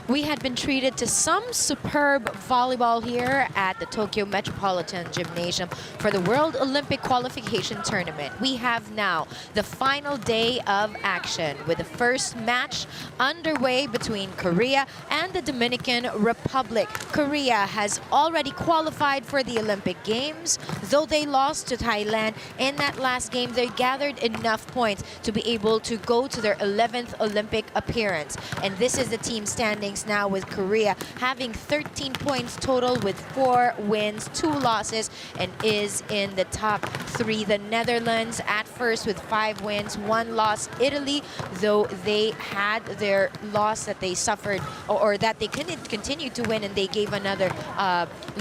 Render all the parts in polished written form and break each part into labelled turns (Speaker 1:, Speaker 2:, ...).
Speaker 1: We had been treated to some superb volleyball here at the Tokyo Metropolitan Gymnasium for the World Olympic Qualification Tournament. We have now the final day of action with the first match underway between Korea and the Dominican Republic. Korea has already qualified for the Olympic Games. Though they lost to Thailand in that last game, they gathered enough points to be able to go to their 11th Olympic appearance. And this is the team standings now, with Korea having 13 points total with 4 wins, 2 losses, and is in the top 3. The Netherlands at first with 5 wins, 1 loss. Italy, though they had their loss that they suffered, or that they couldn't continue to win, and they gave another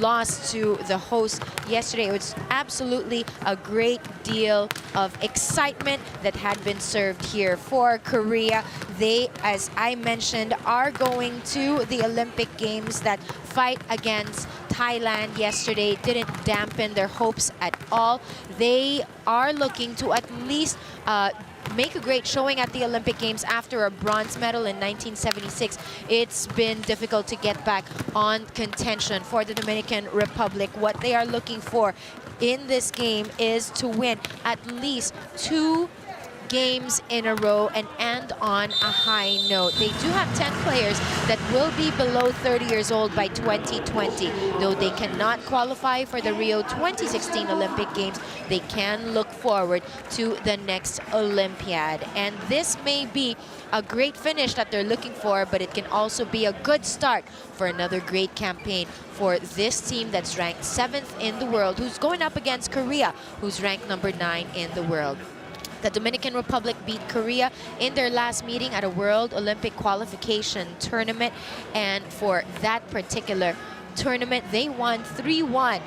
Speaker 1: loss to the host yesterday. It was absolutely a great deal of excitement that had been served here for Korea. They, as I mentioned, are going to the Olympic Games. That fight against Thailand yesterday didn't dampen their hopes at all. They are looking to at least make a great showing at the Olympic Games after a bronze medal in 1976. It's been difficult to get back on contention for the Dominican Republic. What they are looking for in this game is to win at least 2 games in a row and end on a high note. They do have 10 players that will be below 30 years old by 2020. Though they cannot qualify for the Rio 2016 Olympic Games, they can look forward to the next Olympiad. And this may be a great finish that they're looking for, but it can also be a good start for another great campaign for this team that's ranked 7th in the world, who's going up against Korea, who's ranked number 9 in the world. The Dominican Republic beat Korea in their last meeting at a World Olympic Qualification Tournament. And for that particular tournament, they won 3-1. In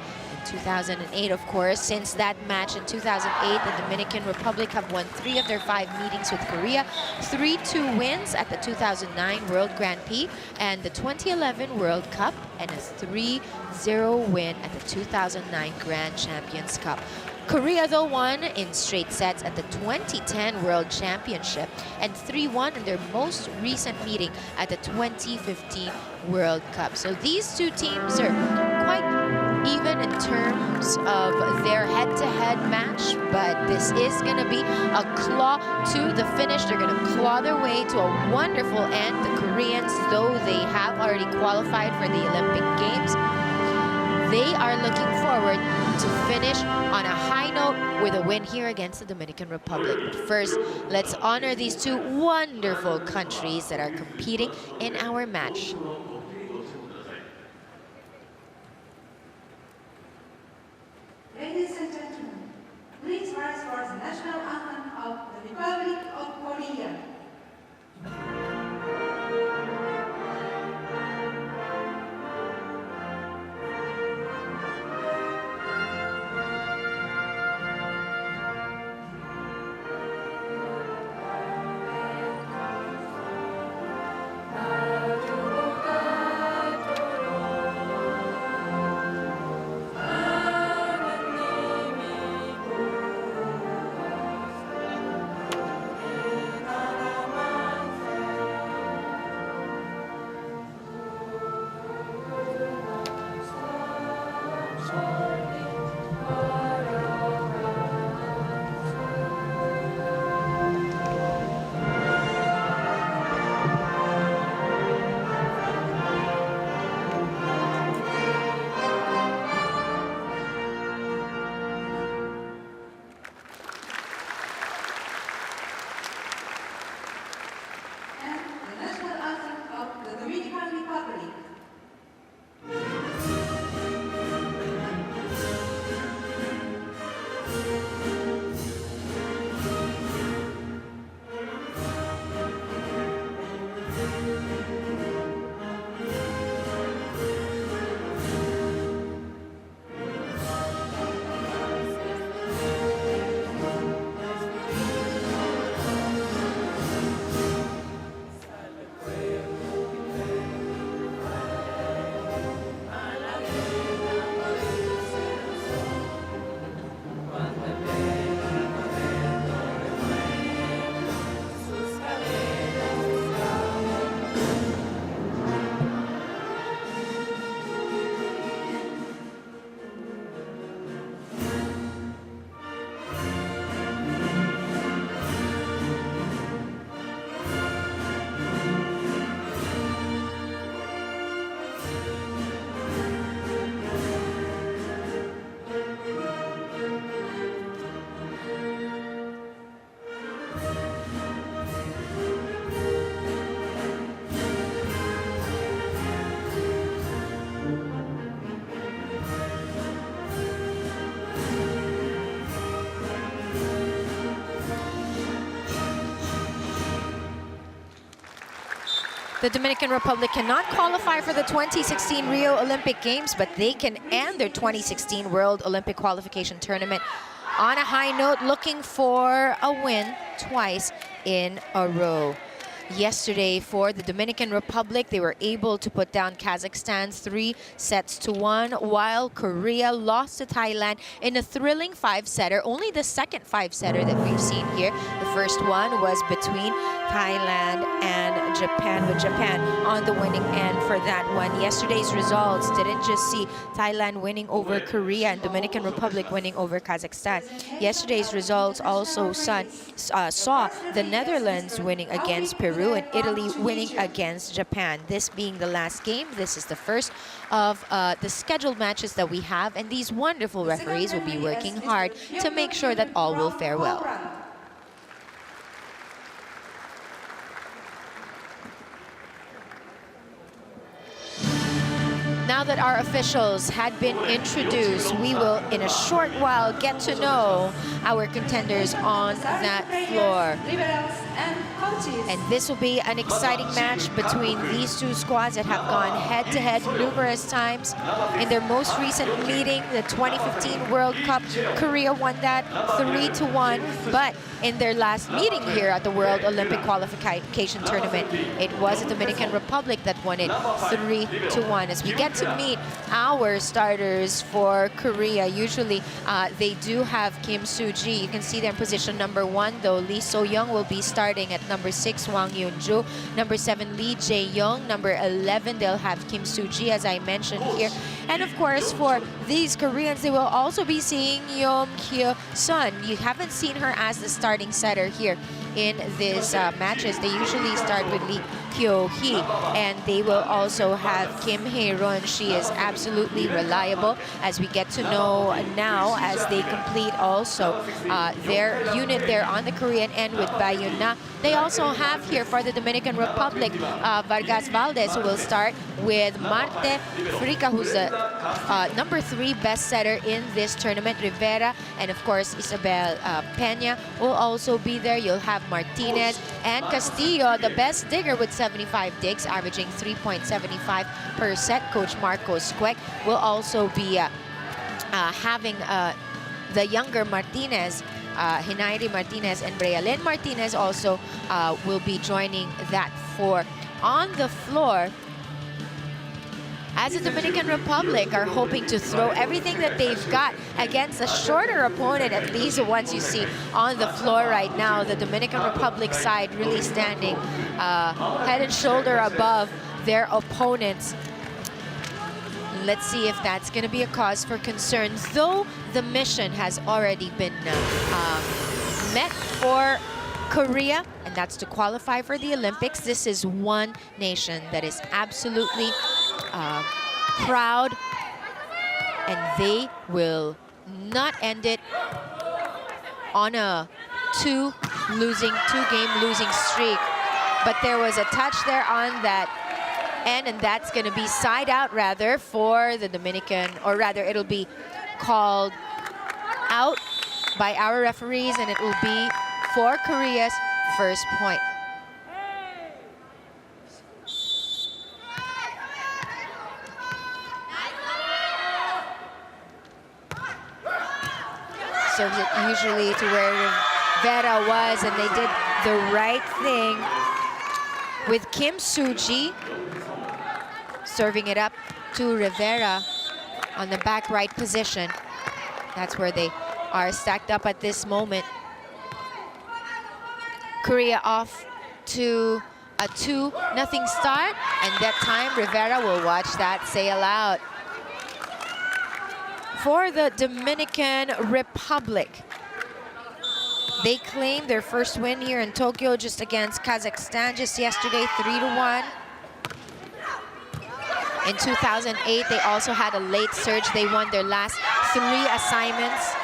Speaker 1: 2008, of course. Since that match in 2008, the Dominican Republic have won 3 of their 5 meetings with Korea. 3-2 wins at the 2009 World Grand Prix and the 2011 World Cup, and a 3-0 win at the 2009 Grand Champions Cup. Korea, though, won in straight sets at the 2010 World Championship and 3-1 in their most recent meeting at the 2015 World Cup. So these two teams are quite even in terms of their head-to-head match, but this is going to be a claw to the finish. They're going to claw their way to a wonderful end. The Koreans, though they have already qualified for the Olympic Games, they are looking forward to finish on a high note with a win here against the Dominican Republic. But first, let's honor these 2 wonderful countries that are competing in our match.
Speaker 2: Ladies and gentlemen, please rise for the national anthem of the Republic of Korea. Thank you.
Speaker 1: The Dominican Republic cannot qualify for the 2016 Rio Olympic Games, but they can end their 2016 World Olympic Qualification Tournament on a high note, looking for a win twice in a row. Yesterday for the Dominican Republic, they were able to put down Kazakhstan 3-1, while Korea lost to Thailand in a thrilling 5-setter, only the second 5-setter that we've seen here. The first one was between Thailand and Japan, with Japan on the winning end for that one. Yesterday's results didn't just see Thailand winning over Korea and Dominican Republic winning over Kazakhstan. Yesterday's results also saw the Netherlands winning against Peru and Italy winning against Japan. This being the last game, this is the first of the scheduled matches that we have, and these wonderful referees will be working hard to make sure that all will fare well. Now that our officials had been introduced, we will in a short while get to know our contenders on that floor. And this will be an exciting match between these two squads that have gone head-to-head numerous times. In their most recent meeting, the 2015 World Cup, Korea won that 3-1. But in their last meeting here at the World Olympic Qualification Tournament, it was the Dominican Republic that won it 3-1. As we get to meet our starters for Korea, usually they do have Kim Soo-ji. You can see them in position number 1, though Lee So-young will be starting at number 6, Wang Yun-ju. Number 7, Lee Jae-young. Number 11, they'll have Kim Soo-ji, as I mentioned here. And of course, for these Koreans, they will also be seeing Yeom Kyo-sun. You haven't seen her as the starting setter here in these matches. They usually start with Lee Kyo-hee, and they will also have Kim Hae-ron. She is absolutely reliable, as we get to know now as they complete also their unit there on the Korean end with Bayuna. They also have here for the Dominican Republic Vargas Valdez, who will start with Marte Frica, who's the number 3 best setter in this tournament. Rivera and of course Isabel Peña will also be there. You'll have Martinez and Castillo, the best digger with 75 digs, averaging 3.75 per set. Coach Marcos Quek will also be having the younger Martinez, Hinairi Martinez and Brealyn Martinez also will be joining that four. On the floor, as the Dominican Republic are hoping to throw everything that they've got against a shorter opponent, at least the ones you see on the floor right now. The Dominican Republic side really standing head and shoulder above their opponents. Let's see if that's going to be a cause for concern, though the mission has already been met for Korea, and that's to qualify for the Olympics. This is one nation that is absolutely proud, and they will not end it on a two-game losing streak. But there was a touch there on that end, and that's going to be side out rather for the Dominican, or rather it'll be called out by our referees, and it will be for Korea's first point. Serves it usually to where Rivera was, and they did the right thing with Kim Soo-ji serving it up to Rivera on the back right position. That's where they are stacked up at this moment. Korea off to a 2-0 start, and that time Rivera will watch that sail out. For the Dominican Republic, they claimed their first win here in Tokyo just against Kazakhstan just yesterday, 3-1. In 2008, they also had a late surge. They won their last 3 assignments.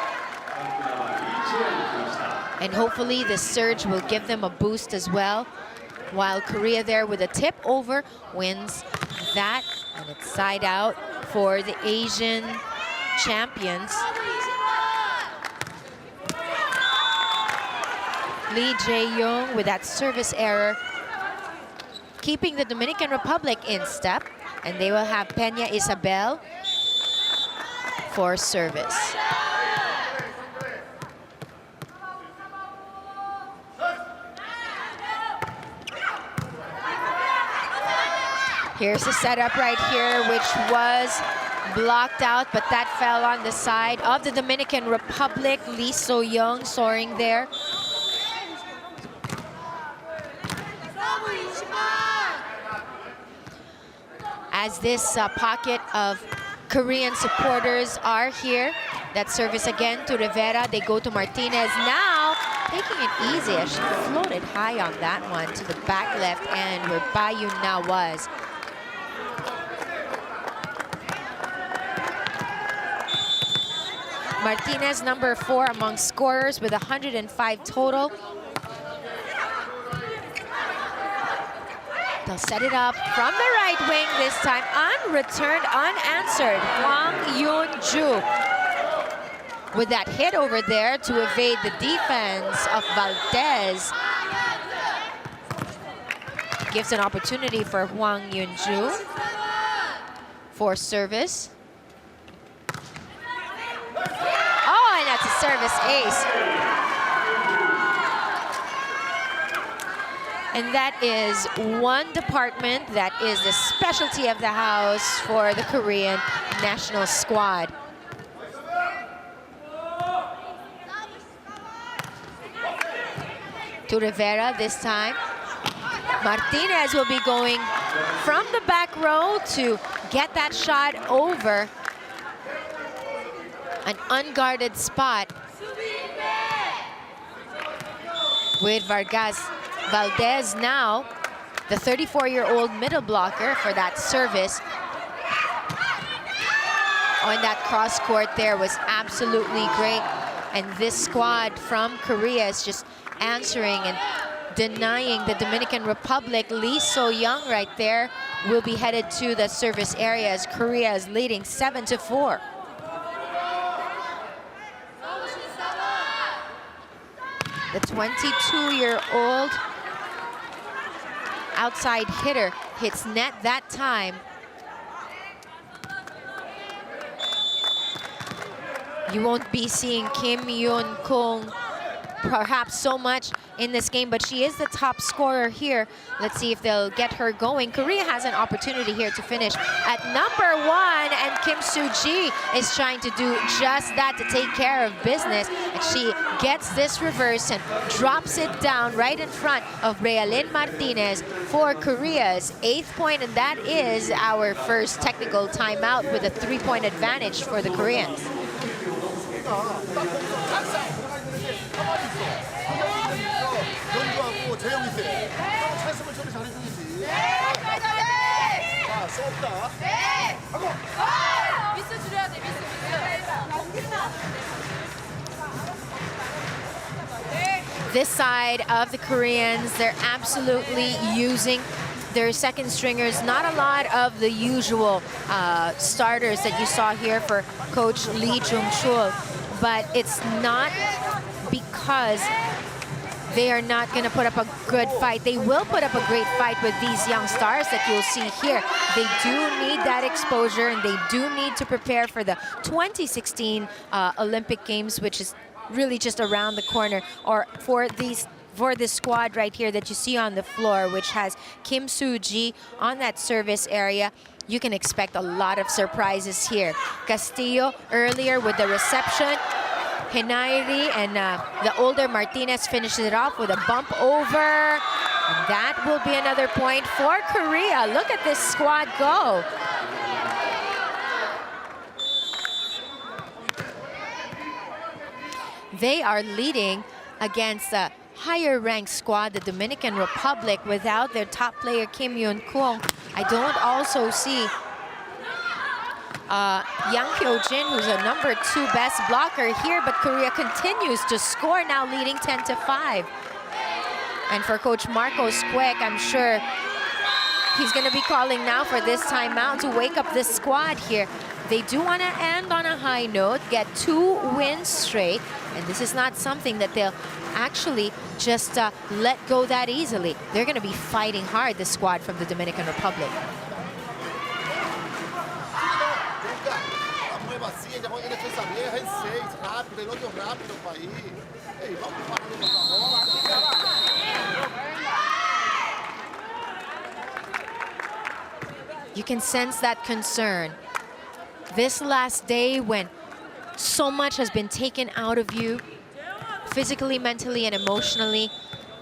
Speaker 1: And hopefully the surge will give them a boost as well. While Korea there with a tip over wins that, and it's side out for the Asian champions. Lee Jae-young with that service error keeping the Dominican Republic in step. And they will have Peña Isabel for service. Here's the setup right here, which was blocked out, but that fell on the side of the Dominican Republic. Lee So-young soaring there. As this pocket of Korean supporters are here, that service again to Rivera. They go to Martinez now, taking it easy as she floated high on that one to the back left end where Bayun now was. Martinez, number 4 among scorers with 105 total. They'll set it up from the right wing this time. Unreturned, unanswered. Hwang Yoon-ju with that hit over there to evade the defense of Valdez. Gives an opportunity for Hwang Yoon-ju for service. That's a service ace. And that is one department that is the specialty of the house for the Korean national squad. To Rivera this time. Martinez will be going from the back row to get that shot over an unguarded spot with Vargas. Valdez now, the 34-year-old middle blocker for that service. On that cross court there was absolutely great. And this squad from Korea is just answering and denying the Dominican Republic. Lee So-young right there will be headed to the service area as Korea is leading 7-4. The 22-year-old outside hitter hits net that time. You won't be seeing Kim Yoon-kung perhaps so much in this game, but she is the top scorer here. Let's see if they'll get her going. Korea has an opportunity here to finish at number 1, and Kim Soo-ji is trying to do just that, to take care of business. And she gets this reverse and drops it down right in front of Realyn Martinez for Korea's 8th point, and that is our first technical timeout with a 3-point advantage for the Koreans. This side of the Koreans, they're absolutely using their second stringers. Not a lot of the usual starters that you saw here for Coach Lee Jung-chul, but it's not because they are not going to put up a good fight. They will put up a great fight with these young stars that you'll see here. They do need that exposure, and they do need to prepare for the 2016 Olympic Games, which is really just around the corner, or for this squad right here that you see on the floor, which has Kim Soo-ji on that service area. You can expect a lot of surprises here. Castillo earlier with the reception. Henairi and the older Martinez finishes it off with a bump over. And that will be another point for Korea. Look at this squad go. They are leading against a higher-ranked squad, the Dominican Republic, without their top player, Kim Yoon-kung. I don't also see Yang Hyo-jin, who's a number 2 best blocker here, but Korea continues to score, now leading 10-5. And for Coach Marcos Quek, I'm sure He's going to be calling now for this timeout to wake up this squad here. They do want to end on a high note, get 2 wins straight, and this is not something that they'll actually just let go that easily. They're going to be fighting hard, the squad from the Dominican Republic. You can sense that concern. This last day when so much has been taken out of you, physically, mentally, and emotionally,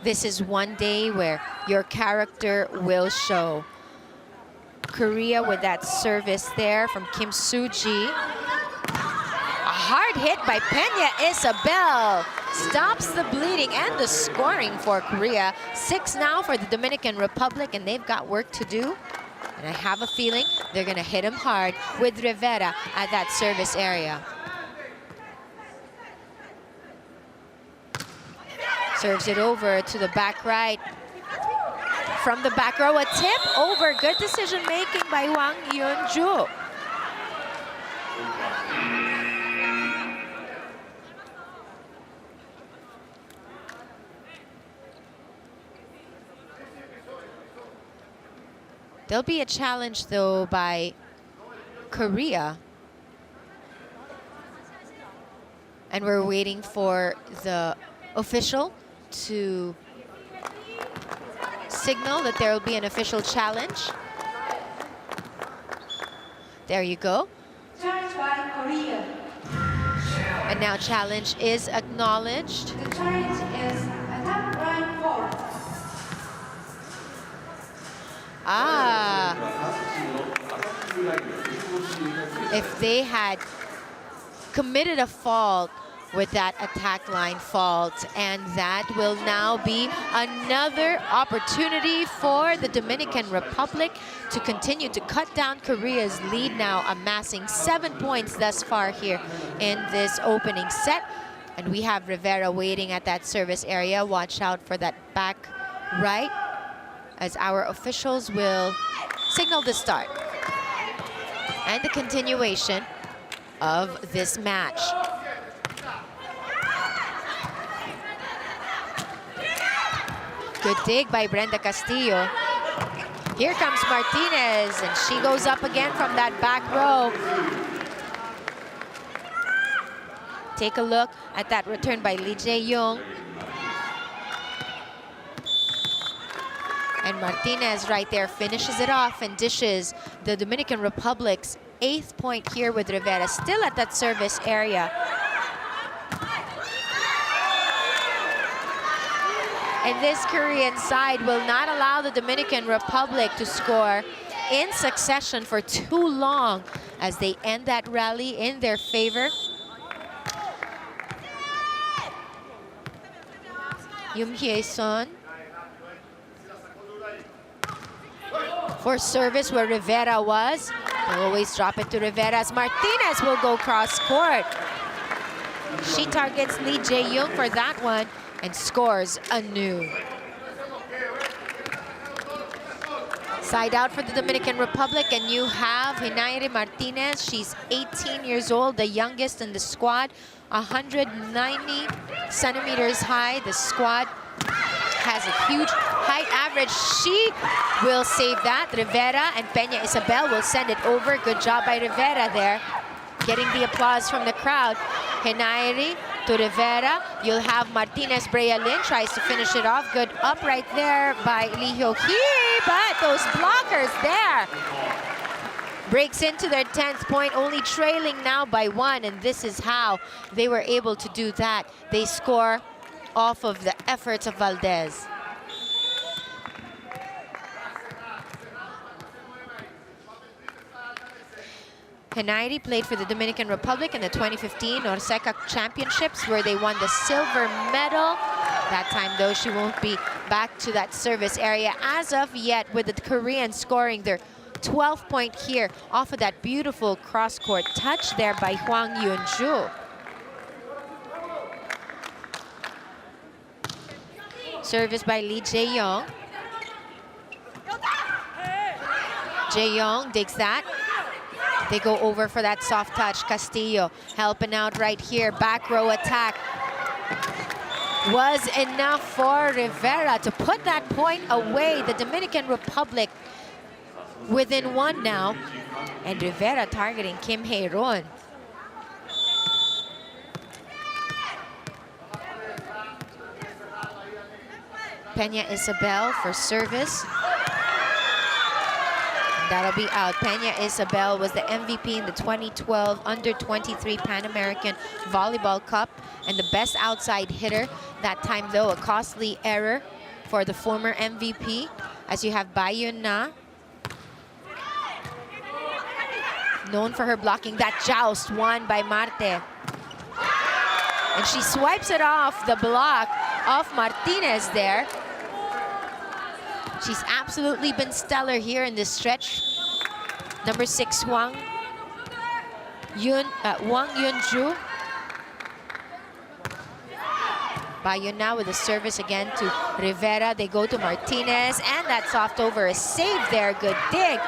Speaker 1: this is one day where your character will show. Korea with that service there from Kim Soo-ji. A hard hit by Peña Isabel. Stops the bleeding and the scoring for Korea. 6 now for the Dominican Republic, and they've got work to do. And I have a feeling they're going to hit him hard with Rivera at that service area. Serves it over to the back right. From the back row, a tip over. Good decision making by Hwang Eun-ju. There'll be a challenge, though, by Korea. And we're waiting for the official to signal that there will be an official challenge. There you go.
Speaker 2: Charge by Korea.
Speaker 1: And now challenge is acknowledged.
Speaker 2: The challenge is attack line 4.
Speaker 1: Ah. If they had committed a fault with that attack line fault, and that will now be another opportunity for the Dominican Republic to continue to cut down Korea's lead, now amassing 7 points thus far here in this opening set. And we have Rivera waiting at that service area. Watch out for that back right as our officials will signal the start and the continuation of this match. Good dig by Brenda Castillo. Here comes Martinez, and she goes up again from that back row. Take a look at that return by Lee Jae-young. And Martinez right there finishes it off and dishes the Dominican Republic's 8th point here with Rivera still at that service area. And this Korean side will not allow the Dominican Republic to score in succession for too long as they end that rally in their favor. Yoon Hye-sun for service where Rivera was. They'll always drop it to Rivera as Martinez will go cross court. She targets Lee Jae-young for that one and scores anew. Side out for the Dominican Republic, and you have Hinaire Martinez. She's 18 years old, the youngest in the squad, 190 centimeters high. The squad has a huge height average. She will save that. Rivera and Peña Isabel will send it over. Good job by Rivera there, getting the applause from the crowd. Hinaire to Rivera. You'll have Martinez Brealin tries to finish it off. Good up right there by Lee Hyo-hee, but those blockers there. Breaks into their 10th point, only trailing now by 1, and this is how they were able to do that. They score off of the efforts of Valdez. Hinaire played for the Dominican Republic in the 2015 Orseca Championships, where they won the silver medal. That time, though, she won't be back to that service area as of yet, with the Koreans scoring their 12th point here off of that beautiful cross-court touch there by Hwang Eun-ju. Service by Lee Jae-young. Jae-young digs that. They go over for that soft touch. Castillo helping out right here. Back row attack was enough for Rivera to put that point away. The Dominican Republic within one now. And Rivera targeting Kim Hae-ron. Peña Isabel for service. That'll be out. Peña Isabel was the MVP in the 2012 Under-23 Pan American Volleyball Cup and the best outside hitter. That time, though, a costly error for the former MVP. As you have Bayun Na, known for her blocking. That joust won by Marte. And she swipes it off the block of Martinez there. She's absolutely been stellar here in this stretch. Number 6, Wang Yunju. Bayun now with the service again to Rivera. They go to Martinez, and that soft over is saved there. Good dig.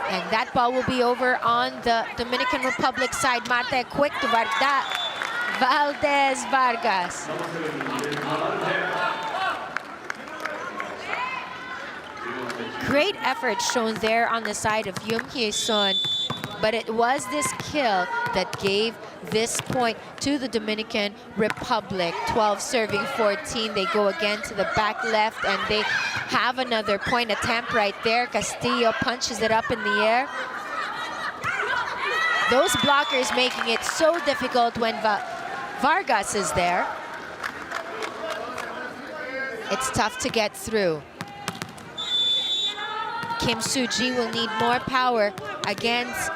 Speaker 1: And that ball will be over on the Dominican Republic side. Marte quick to Valdez Vargas. Great effort shown there on the side of Yoon Hye-sun, but it was this kill that gave this point to the Dominican Republic. 12 serving 14. They go again to the back left, and they have another point attempt right there. Castillo punches it up in the air. Those blockers making it so difficult when Vargas is there. It's tough to get through. Kim Soo-ji will need more power against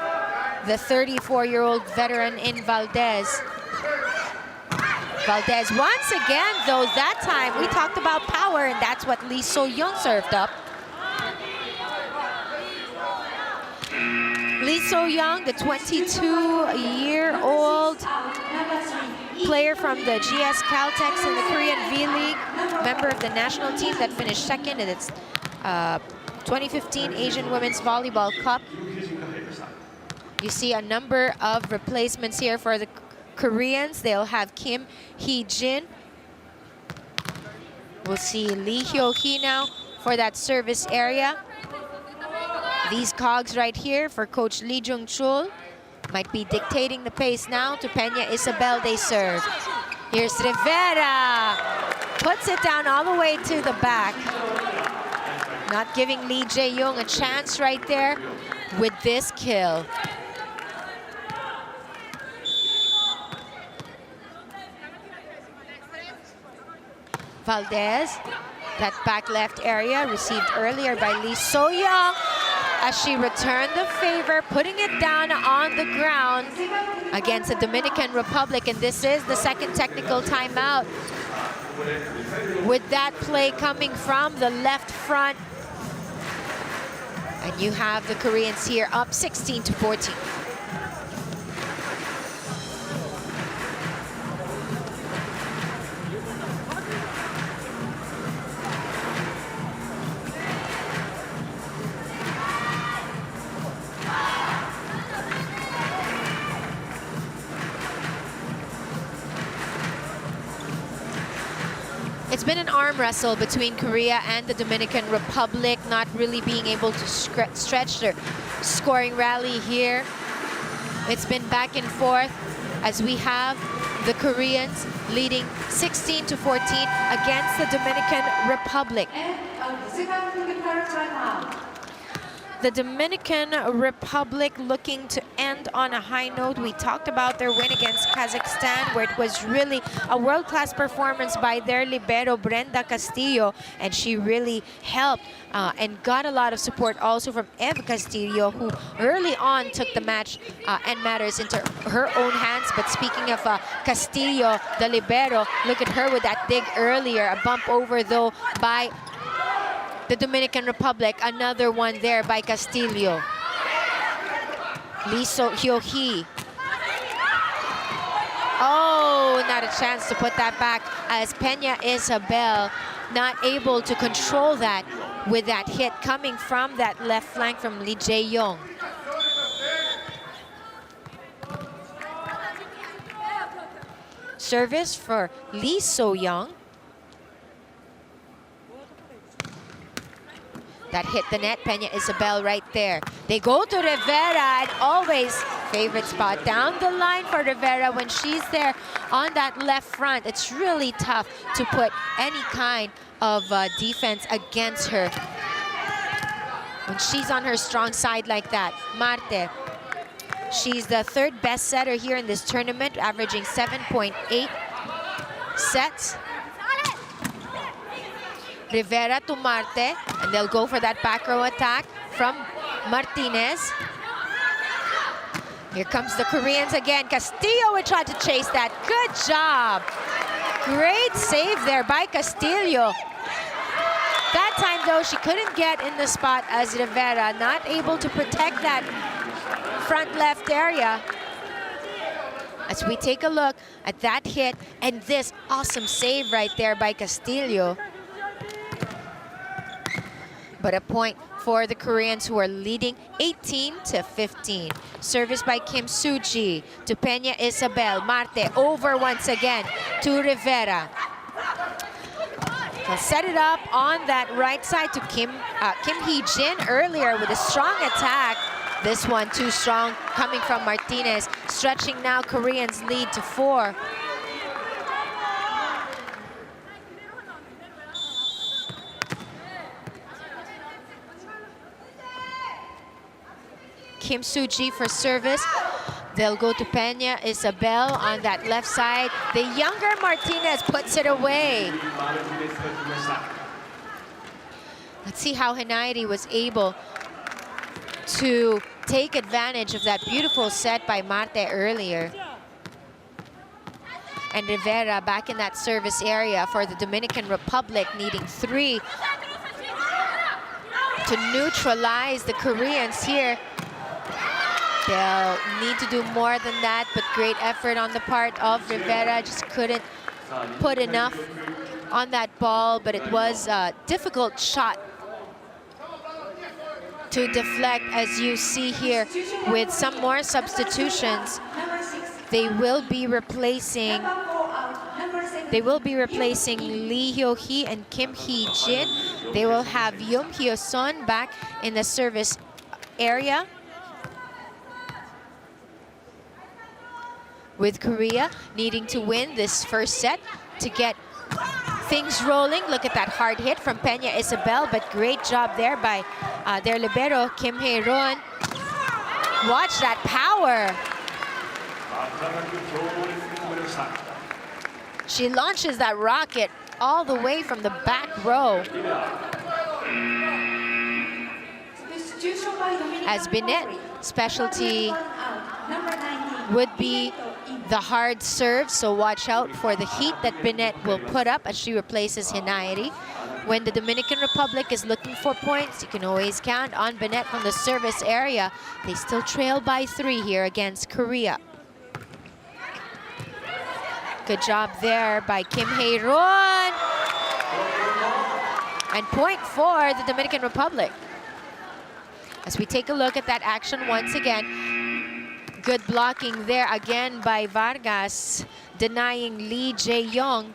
Speaker 1: the 34-year-old veteran in Valdez. Valdez once again, though, that time we talked about power, and that's what Lee So-young served up. Lee So-young, the 22-year-old player from the GS Caltex in the Korean V-League, member of the national team that finished second in its 2015 Asian Women's Volleyball Cup. You see a number of replacements here for the Koreans. They'll have Kim Hee-jin. We'll see Lee Hyo-hee now for that service area. These cogs right here for Coach Lee Jung-chul might be dictating the pace now to Peña Isabel. They serve. Here's Rivera. Puts it down all the way to the back. Not giving Lee Jae-young a chance right there with this kill. Valdez, that back left area received earlier by Lee So-young as she returned the favor, putting it down on the ground against the Dominican Republic. And this is the second technical timeout, with that play coming from the left front. And you have the Koreans here up 16-14. It's been an arm wrestle between Korea and the Dominican Republic, not really being able to stretch their scoring rally here. It's been back and forth as we have the Koreans leading 16-14 against the Dominican Republic. The Dominican Republic looking to end on a high note. We talked about their win against Kazakhstan, where it was really a world-class performance by their libero, Brenda Castillo, and she really helped and got a lot of support also from Eva Castillo, who early on took the match and matters into her own hands. But speaking of Castillo, the libero, look at her with that dig earlier. A bump over, though, by the Dominican Republic. Another one there by Castillo. Lee Hyo-hee. Oh, not a chance to put that back as Peña Isabel not able to control that. with that hit coming from that left flank from Lee Jae-young. Service for Lee So-young. That hit the net. Peña Isabel right there. They go to Rivera, and always favorite spot down the line for Rivera when she's there on that left front. It's really tough to put any kind of defense against her when she's on her strong side like that. Marte. She's the third best setter here in this tournament, averaging 7.8 sets. Rivera to Marte, and they'll go for that back row attack from Martinez. Here comes the Koreans again. Castillo would try to chase that. Good job. Great save there by Castillo. That time, though, she couldn't get in the spot as Rivera, not able to protect that front left area. As we take a look at that hit and this awesome save right there by Castillo. But a point for the Koreans, who are leading 18-15. Service by Kim Soo-ji to Peña Isabel. Marte over once again to Rivera. They'll set it up on that right side to Kim Hee-jin earlier with a strong attack. This one too strong coming from Martinez. Stretching now Koreans lead to 4. Kim Soo-ji for service. They'll go to Peña Isabel on that left side. The younger Martinez puts it away. Let's see how Henayri was able to take advantage of that beautiful set by Marte earlier. And Rivera back in that service area for the Dominican Republic, needing 3 to neutralize the Koreans here. They'll need to do more than that, but great effort on the part of Rivera. Just couldn't put enough on that ball, but it was a difficult shot to deflect. As you see here, with some more substitutions, they will be replacing Lee Hyo-hee and Kim Hee-jin. They will have Yoon Hyo-sun back in the service area. With Korea needing to win this first set to get things rolling. Look at that hard hit from Peña Isabel, but great job there by their libero, Kim Hae-ron. Watch that power. She launches that rocket all the way from the back row. As Binet, specialty would be the hard serve, so watch out for the heat that Binet will put up as she replaces Henayri. When the Dominican Republic is looking for points, you can always count on Binet from the service area. They still trail by 3 here against Korea. Good job there by Kim Hae-ron. And point for the Dominican Republic. As we take a look at that action once again, good blocking there again by Vargas, denying Lee Jae-young.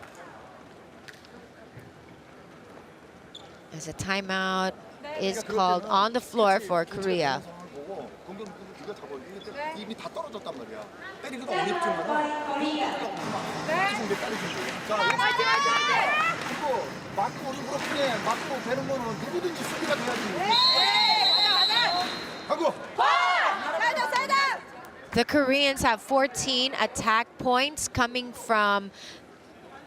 Speaker 1: As a timeout is called on the floor for Korea. The Koreans have 14 attack points coming from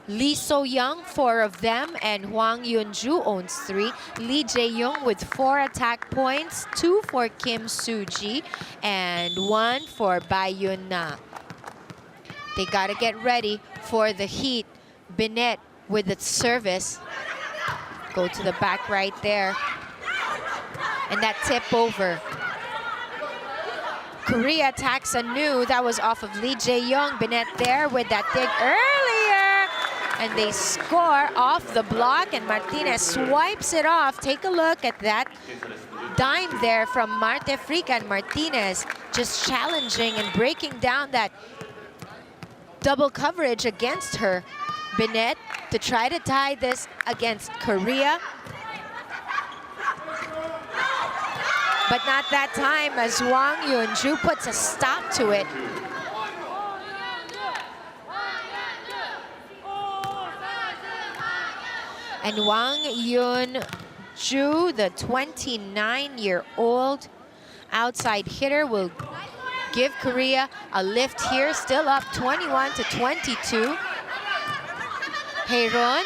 Speaker 1: Lee So-young, 4 of them, and Hwang Yun-ju owns 3. Lee Jae-young with 4 attack points, 2 for Kim Soo-ji, and 1 for Bae Yun-na. They gotta get ready for the heat. Binet with its service. Go to the back right there. And that tip over. Korea attacks anew. That was off of Lee Jae-young. Binet there with that dig earlier. and they score off the block, and Martinez swipes it off. Take a look at that dime there from Marte Frica, and Martinez just challenging and breaking down that double coverage against her. Binet to try to tie this against Korea. But not that time, as Wang Yunju puts a stop to it. And Wang Yunju, the 29-year-old outside hitter, will give Korea a lift here, still up 21-22. Heyron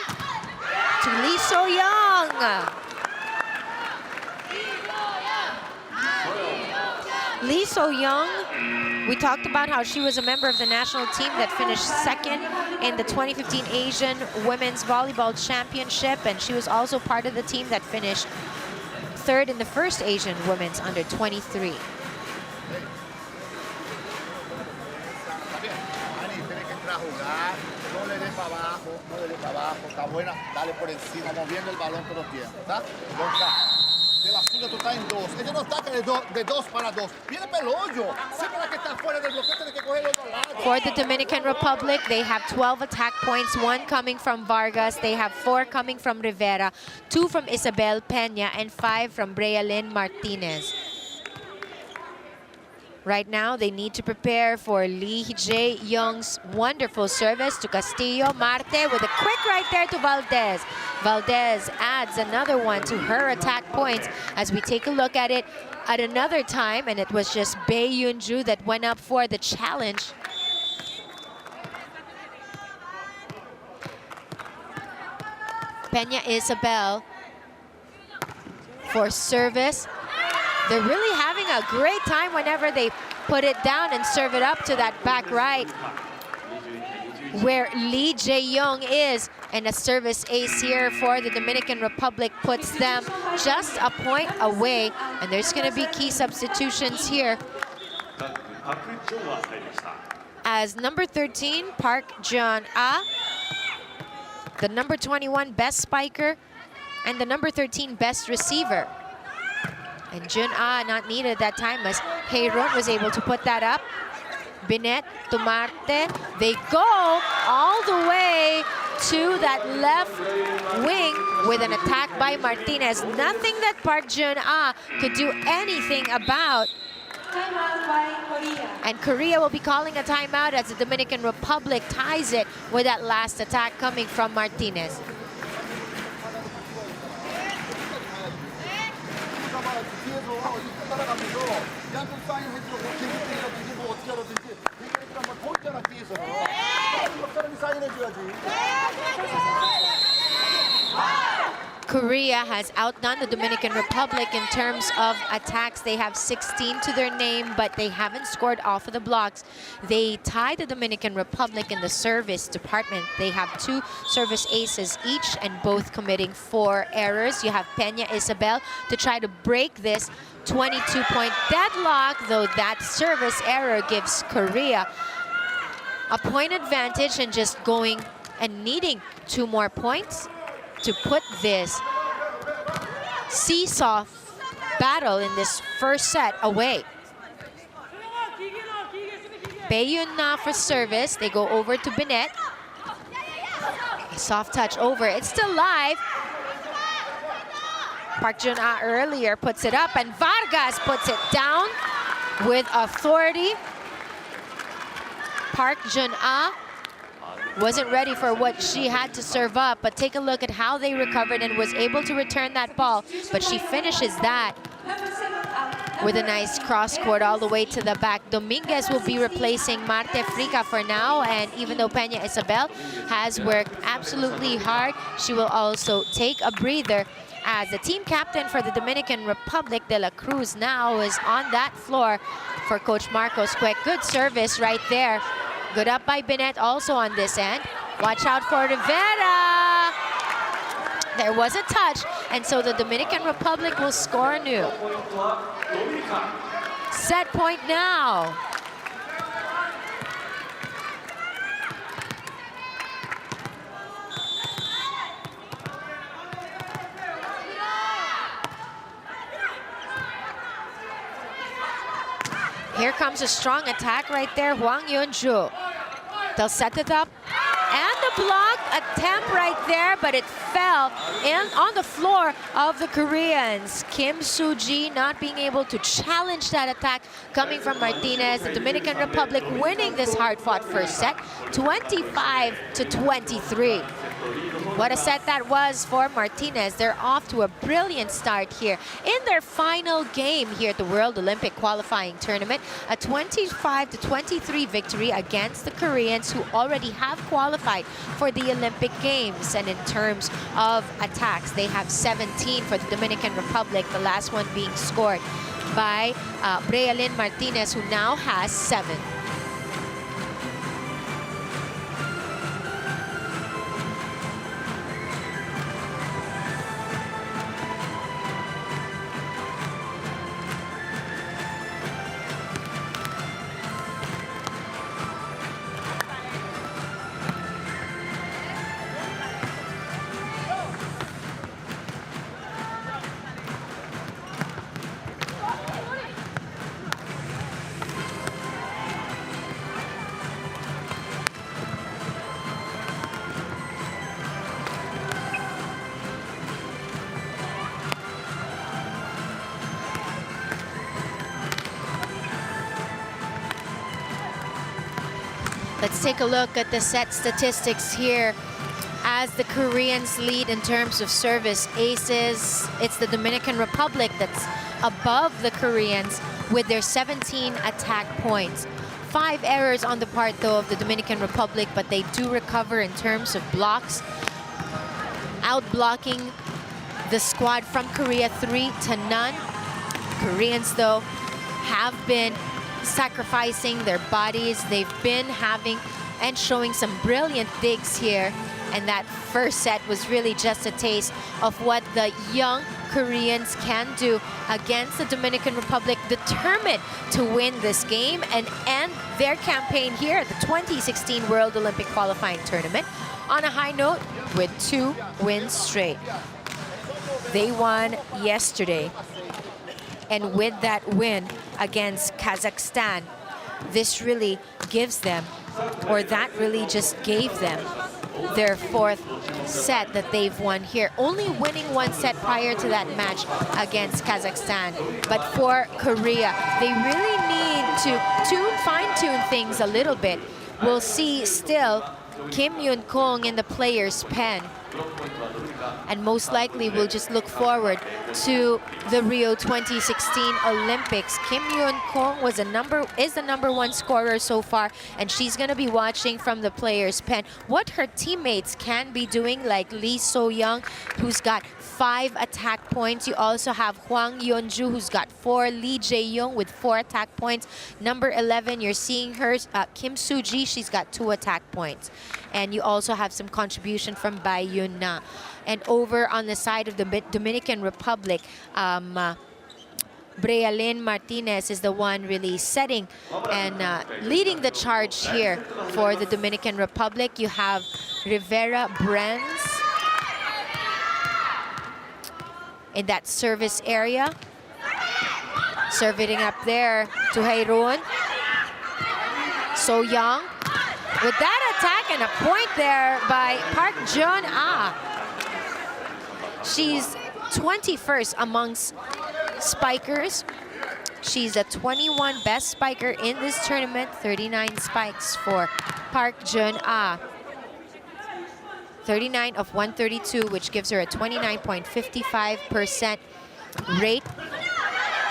Speaker 1: to Lee So-young. Lee So-young, we talked about how she was a member of the national team that finished second in the 2015 Asian Women's Volleyball Championship, and she was also part of the team that finished third in the first Asian Women's Under 23.
Speaker 3: No le des para abajo, no le des para abajo, está buena, dale por encima, moviendo el balón todo el tiempo, ¿está? De la suya tú estás en dos, ella no está de dos para dos, viene pel hoyo, siempre la que está fuera del bloqueo tiene que coger el otro lado.
Speaker 1: For the Dominican Republic, they have 12 attack points, 1 coming from Vargas, they have 4 coming from Rivera, 2 from Isabel Peña, and 5 from Brealyn Martinez. Right now, they need to prepare for Lee Jae-young's wonderful service to Castillo. Marte with a quick right there to Valdez. Valdez adds another one to her attack points as we take a look at it at another time, and it was just Bae Yunju that went up for the challenge. Peña Isabel for service. They're really having a great time whenever they put it down and serve it up to that back right where Lee Jae-young is, and a service ace here for the Dominican Republic puts them just a point away, and there's going to be key substitutions here as number 13 Park Jeon-ah, the number 21 best spiker, and the number 13 best receiver. And Jeon-ah not needed that time as Heyron was able to put that up. Binet to Marte. They go all the way to that left wing with an attack by Martinez. Nothing that Park Jeon-ah could do anything about.
Speaker 2: Timeout by Korea.
Speaker 1: And Korea will be calling a timeout as the Dominican Republic ties it with that last attack coming from Martinez. Korea has outdone the Dominican Republic in terms of attacks. They have 16 to their name, but they haven't scored off of the blocks. They tied the Dominican Republic in the service department. They have 2 service aces each, and both committing 4 errors. You have Peña Isabel to try to break this 22-point deadlock, though that service error gives Korea a point advantage and just going and needing 2 more points to put this seesaw battle in this first set away. Bae Yun-na for service. They go over to Binet. A soft touch over. It's still live. Park Jeon-ah earlier puts it up, and Vargas puts it down with authority. Park Jeon-ah wasn't ready for what she had to serve up, but take a look at how they recovered and was able to return that ball. But she finishes that with a nice cross court all the way to the back. Dominguez will be replacing Marte Frica for now, and even though Peña Isabel has worked absolutely hard, she will also take a breather as the team captain for the Dominican Republic, De La Cruz, now is on that floor for Coach Marcos Quick. Good service right there. Good up by Binet also on this end. Watch out for Rivera. There was a touch, and so the Dominican Republic will score anew. Set point now. Here comes a strong attack right there, Hwang Yun-ju. They'll set it up. And the block attempt right there, but it fell in on the floor of the Koreans. Kim Soo-ji not being able to challenge that attack coming from Martinez. The Dominican Republic winning this hard-fought first set, 25-23. What a set that was for Martinez. They're off to a brilliant start here in their final game here at the World Olympic Qualifying Tournament. A 25-23 victory against the Koreans, who already have qualified for the Olympic Games. And in terms of attacks, they have 17 for the Dominican Republic, the last one being scored by Brealyn Martinez, who now has 7. Let's take a look at the set statistics here. As the Koreans lead in terms of service aces, it's the Dominican Republic that's above the Koreans with their 17 attack points. 5 errors on the part, though, of the Dominican Republic, but they do recover in terms of blocks, out-blocking the squad from Korea 3-0. Koreans, though, have been sacrificing their bodies. They've been having and showing some brilliant digs here, and that first set was really just a taste of what the young Koreans can do against the Dominican Republic, determined to win this game and end their campaign here at the 2016 World Olympic Qualifying Tournament on a high note with 2 wins straight. They won yesterday, and with that win against Kazakhstan, this really gives them, or that really just gave them, their 4th set that they've won here. Only winning 1 set prior to that match against Kazakhstan. But for Korea, they really need to fine-tune things a little bit. We'll see still Kim Yoon-kong in the player's pen. And most likely we'll just look forward to the Rio 2016 Olympics. Kim Yoon-kong is the number 1 scorer so far, and she's going to be watching from the player's pen what her teammates can be doing, like Lee So-young, who's got 5 attack points. You also have Hwang Yun-ju, who's got 4. Lee Jae-young with 4 attack points. Number 11, you're seeing her, Kim Soo-ji, she's got 2 attack points. And you also have some contribution from Bai Yun-na. And over on the side of the Dominican Republic, Brealyn Martinez is the one really setting and leading the charge here for the Dominican Republic. You have Rivera Brenz in that service area. Serving up there to Haeroon. So-young with that attack and a point there by Park Jun-ah. She's 21st amongst spikers. She's a 21 best spiker in this tournament. 39 spikes for Park Jun-ah. 39 of 132, which gives her a 29.55% rate.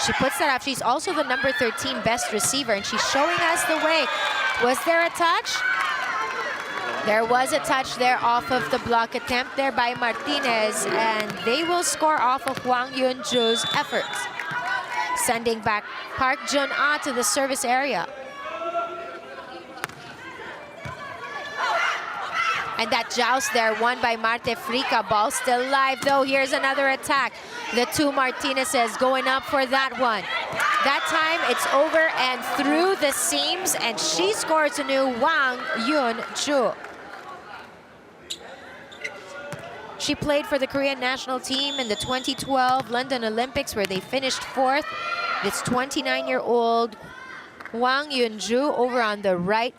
Speaker 1: She puts that up. She's also the number 13 best receiver, and she's showing us the way. Was there a touch? There was a touch there off of the block attempt there by Martinez, and they will score off of Hwang Yun-ju's efforts, sending back Park Jun-ah to the service area. And that joust there won by Marte Frica. Ball still live though. Here's another attack. The 2 Martinezes going up for that one. That time it's over and through the seams, and she scores a new Hwang Yun-ju. She played for the Korean national team in the 2012 London Olympics, where they finished 4th. This 29-year-old Wang Yunju over on the right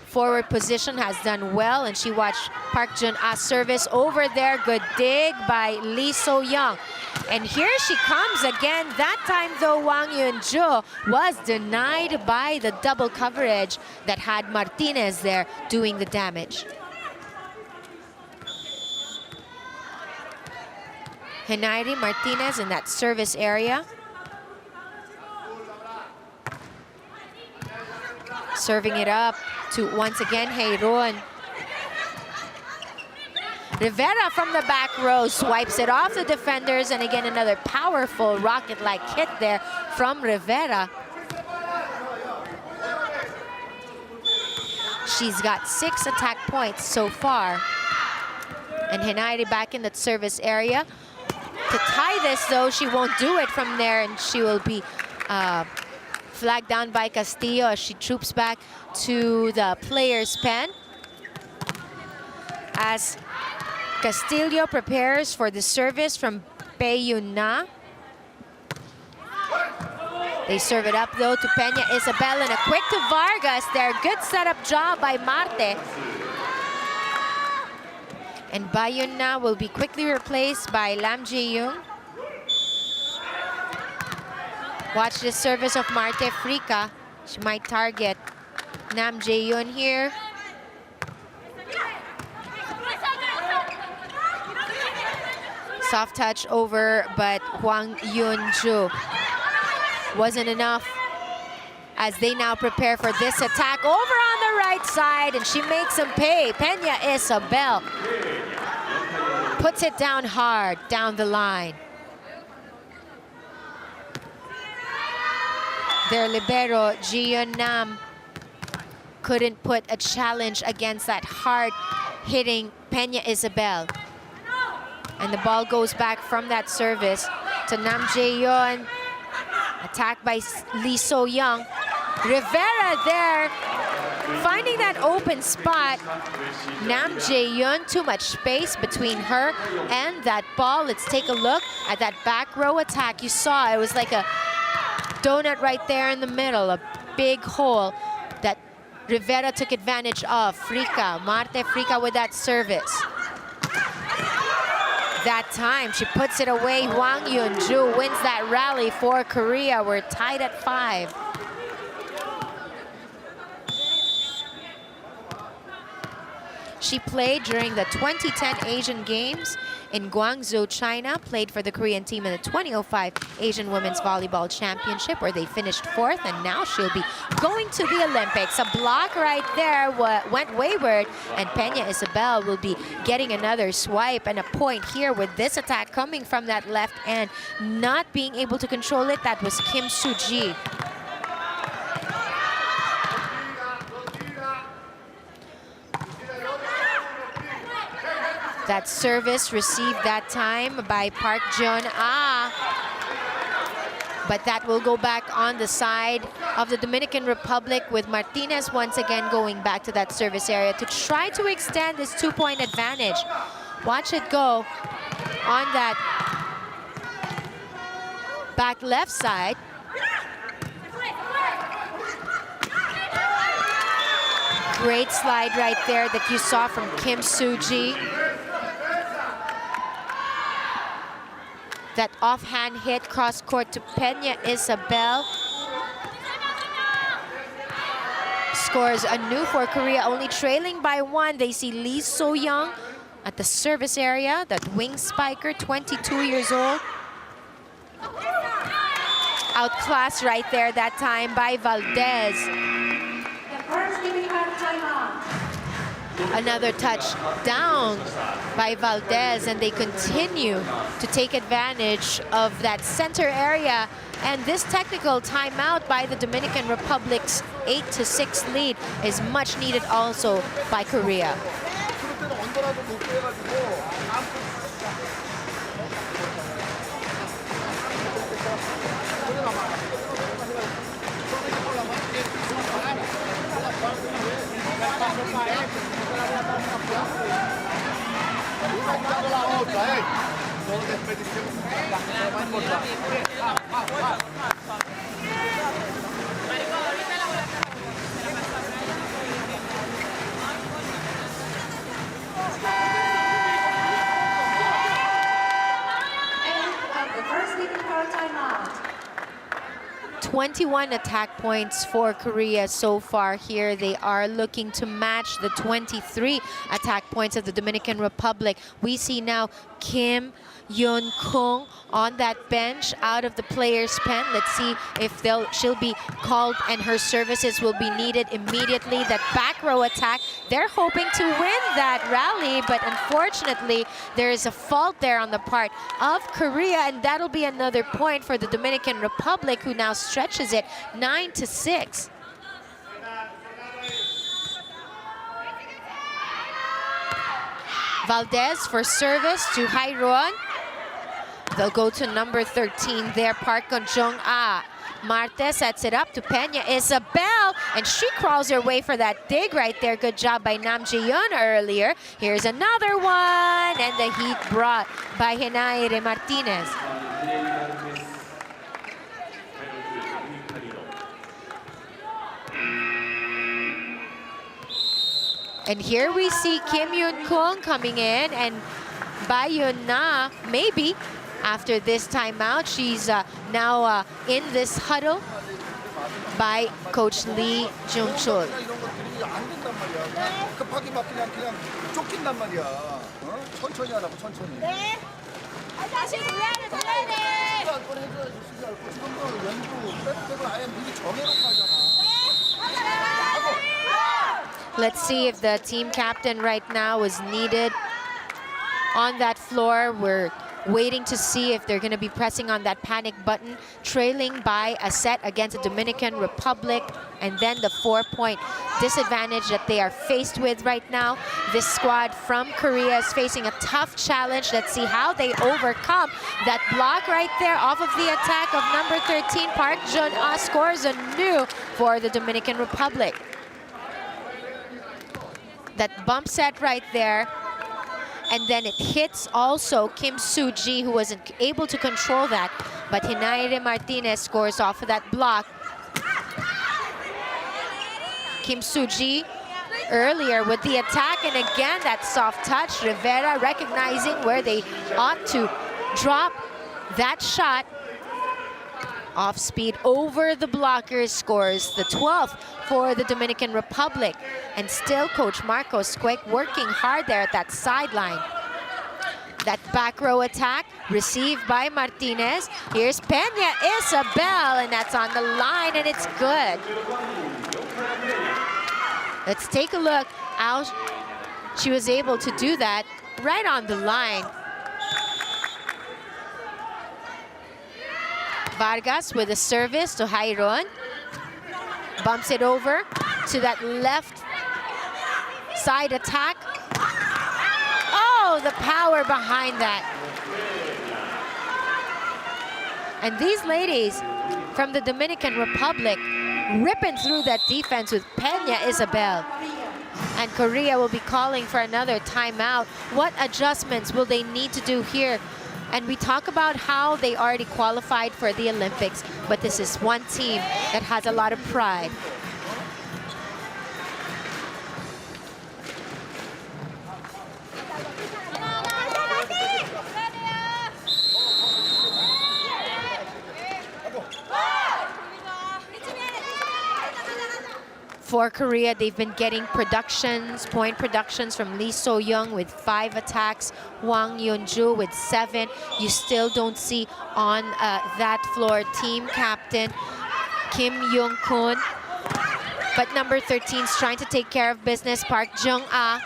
Speaker 1: forward position has done well, and she watched Park Jun-ah's service over there. Good dig by Lee So-young. And here she comes again. That time, though, Wang Yunju was denied by the double coverage that had Martinez there doing the damage. Henairi Martinez in that service area. Serving it up to, once again, Heiron. Rivera from the back row swipes it off the defenders, and again another powerful rocket-like hit there from Rivera. She's got 6 attack points so far. And Henairi back in that service area. To tie this, though, she won't do it from there, and she will be flagged down by Castillo as she troops back to the player's pen. As Castillo prepares for the service from Peyuna. They serve it up, though, to Peña Isabel, and a quick to Vargas there. Good setup job by Marte. And Bayuna will be quickly replaced by Lam Jae-young. Watch this service of Marte Frica. She might target Nam Jae-young here. Soft touch over, but Hwang Yun-ju wasn't enough as they now prepare for this attack over on the right side, and she makes them pay. Peña Isabel puts it down hard down the line. Their libero, Ji-yeon Nam, couldn't put a challenge against that hard-hitting Peña Isabel. And the ball goes back from that service to Nam Jae-yeon. Attacked by Lee So-young. Rivera there, finding that open spot. Nam Jae-yeon, too much space between her and that ball. Let's take a look at that back row attack. You saw it was like a donut right there in the middle, a big hole that Rivera took advantage of. Frica, Marte Frica with that service. That time, she puts it away. Hwang Yun-ju wins that rally for Korea. We're tied at 5. She played during the 2010 Asian Games in Guangzhou, China, played for the Korean team in the 2005 Asian Women's Volleyball Championship, where they finished 4th, and now she'll be going to the Olympics. A block right there went wayward, and Peña Isabel will be getting another swipe and a point here with this attack coming from that left end, not being able to control it. That was Kim Soo-ji. That service received that time by Park Jun-ah. But that will go back on the side of the Dominican Republic, with Martinez once again going back to that service area to try to extend this 2-point advantage. Watch it go on that back left side. Great slide right there that you saw from Kim Soo-ji. That offhand hit cross court to Peña Isabel. Scores anew for Korea, only trailing by 1. They see Lee So-young at the service area, that wing spiker, 22 years old. Outclassed right there that time by Valdez.
Speaker 2: The first giving back timeout.
Speaker 1: Another touch down by Valdez, and they continue to take advantage of that center area. And this technical timeout by the Dominican Republic's 8-6 lead is much needed also by Korea. 21 attack points for Korea so far here. They are looking to match the 23 attack points of the Dominican Republic. We see now Kim Yoon-kung on that bench out of the player's pen. Let's see if she'll be called and her services will be needed immediately. That back row attack, they're hoping to win that rally, but unfortunately there is a fault there on the part of Korea, and that'll be another point for the Dominican Republic, who now stretches it 9-6. Valdez for service to Hairon. They'll go to number 13 there, Park Jong-ah. Marte sets it up to Peña Isabel, and she crawls her way for that dig right there. Good job by Nam Ji-yeon earlier. Here's another one, and the heat brought by Henaire Martinez. And here we see Kim Yoon-kung coming in, and Bayon Na, maybe after this timeout, she's now in this huddle by Coach Lee Jung-chul. Let's see if the team captain right now is needed on that floor. We're waiting to see if they're going to be pressing on that panic button, trailing by a set against the Dominican Republic, and then the 4-point disadvantage that they are faced with right now. This squad from Korea is facing a tough challenge. Let's see how they overcome that block right there off of the attack of number 13. Park Jong-ah scores anew for the Dominican Republic. That bump set right there, and then it hits also Kim Soo-ji, who wasn't able to control that, but Henaire Martinez scores off of that block. Kim Soo-ji earlier with the attack, and again that soft touch. Rivera recognizing where they ought to drop that shot. Off speed over the blockers, scores the 12th for the Dominican Republic. And still Coach Marcos Quick working hard there at that sideline. That back row attack received by Martinez. Here's Peña Isabel, and that's on the line, and it's good. Let's take a look how she was able to do that right on the line. Vargas with a service to Hairon. Bumps it over to that left side attack. Oh, the power behind that. And these ladies from the Dominican Republic ripping through that defense with Peña Isabel. And Korea will be calling for another timeout. What adjustments will they need to do here? And we talk about how they already qualified for the Olympics, but this is one team that has a lot of pride. For Korea, they've been getting point productions from Lee So-young with 5 attacks, Hwang Yeon-ju with 7. You still don't see on that floor team captain Kim Yoon-kun. But number 13 is trying to take care of business, Park Jong-ah.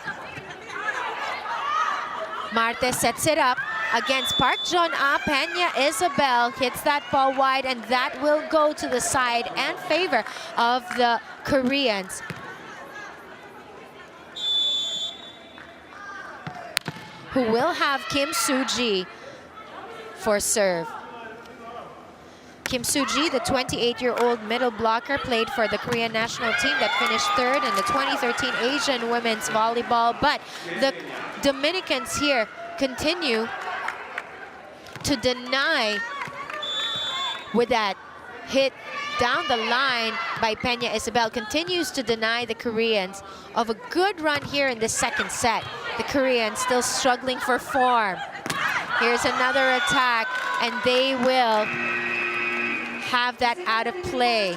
Speaker 1: Marte sets it up against Park Jong-ah. Peña Isabel hits that ball wide, and that will go to the side and favor of the Koreans. Who will have Kim Soo-ji for serve. Kim Soo-ji, the 28-year-old middle blocker, played for the Korean national team that finished 3rd in the 2013 Asian Women's Volleyball. But the Dominicans here continue to deny with that hit down the line by Peña Isabel, continues to deny the Koreans of a good run here in the second set. The Koreans still struggling for form. Here's another attack, and they will have that out of play.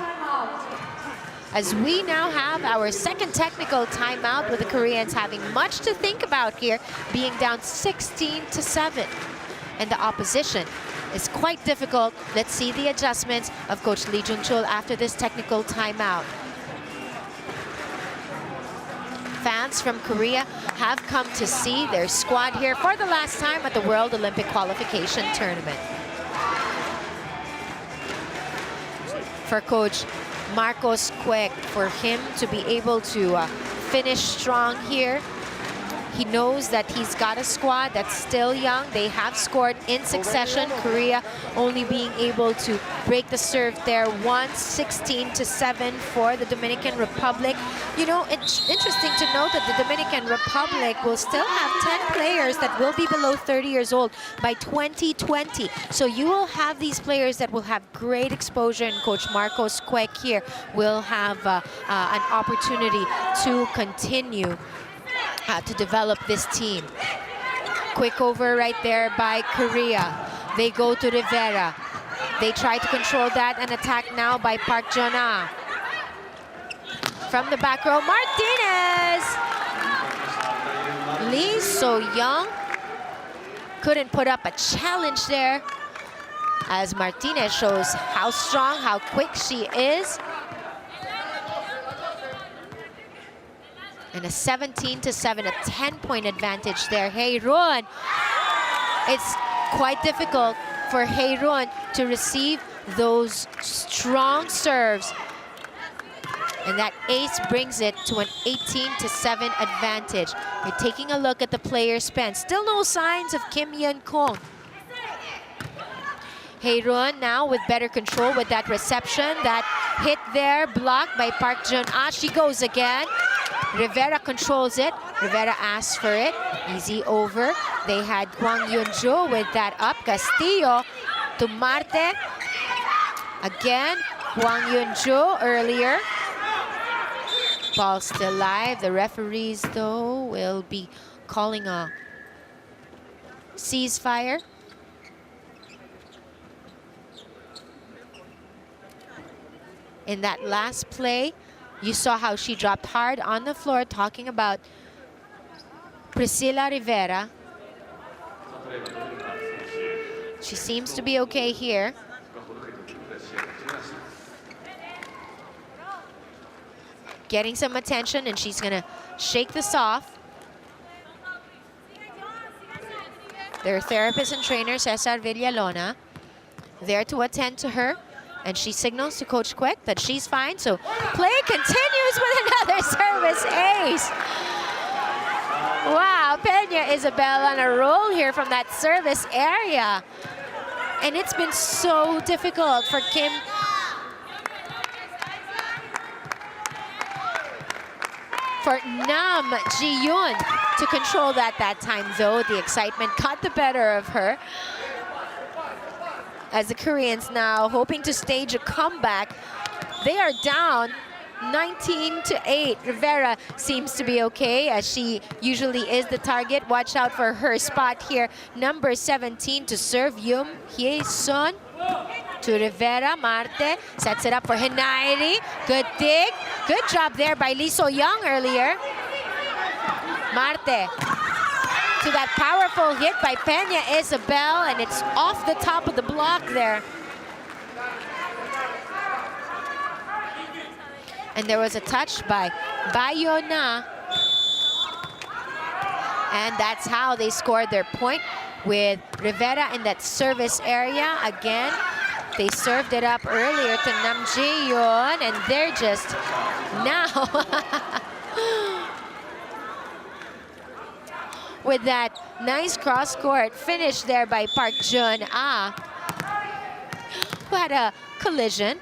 Speaker 1: As we now have our second technical timeout, with the Koreans having much to think about here, being down 16-7. And the opposition is quite difficult. Let's see the adjustments of Coach Lee Jung-chul after this technical timeout. Fans from Korea have come to see their squad here for the last time at the World Olympic Qualification Tournament. For Coach Marcos Quek, for him to be able to finish strong here, he knows that he's got a squad that's still young. They have scored in succession. Korea only being able to break the serve there once, 16-7 for the Dominican Republic. You know, it's interesting to note that the Dominican Republic will still have 10 players that will be below 30 years old by 2020. So you will have these players that will have great exposure, and Coach Marcos Quek here will have an opportunity to continue to develop this team. Quick over right there by Korea. They go to Rivera. They try to control that, and attack now by Park Jun-ah. From the back row, Martinez! Lee, so young, couldn't put up a challenge there, as Martinez shows how strong, how quick she is. And a 17-7, a 10-point advantage there. Hae-run. It's quite difficult for Hae-run to receive those strong serves. And that ace brings it to an 18-7 advantage. You're taking a look at the player span. Still no signs of Kim Yeon-kong. Hae-run now with better control with that reception. That hit there, blocked by Park Jun-ah. She goes again. Rivera controls it. Rivera asks for it. Easy over. They had Hwang Yun-jo with that up. Castillo to Marte. Again, Hwang Yun-jo earlier. Ball still live. The referees, though, will be calling a ceasefire. In that last play, you saw how she dropped hard on the floor, talking about Priscilla Rivera. She seems to be okay here. Getting some attention, and she's gonna shake this off. Their therapist and trainer, Cesar Villalona, there to attend to her. And she signals to Coach Quek that she's fine. So play continues with another service ace. Wow, Peña Isabel on a roll here from that service area. And it's been so difficult for Nam Ji-yoon to control that time, though. The excitement got the better of her, as the Koreans now hoping to stage a comeback. They are down 19-8. Rivera seems to be okay, as she usually is the target. Watch out for her spot here. Number 17 to serve, Yum Hye-sun to Rivera. Marte sets it up for Henairi. Good dig. Good job there by Lee So-young earlier. Marte to that powerful hit by Peña Isabel, and it's off the top of the block there. And there was a touch by Bayona. And that's how they scored their point, with Rivera in that service area. Again, they served it up earlier to Nam Ji-yoon, and they're just now with that nice cross-court finish there by Park Jun-ah, who had a collision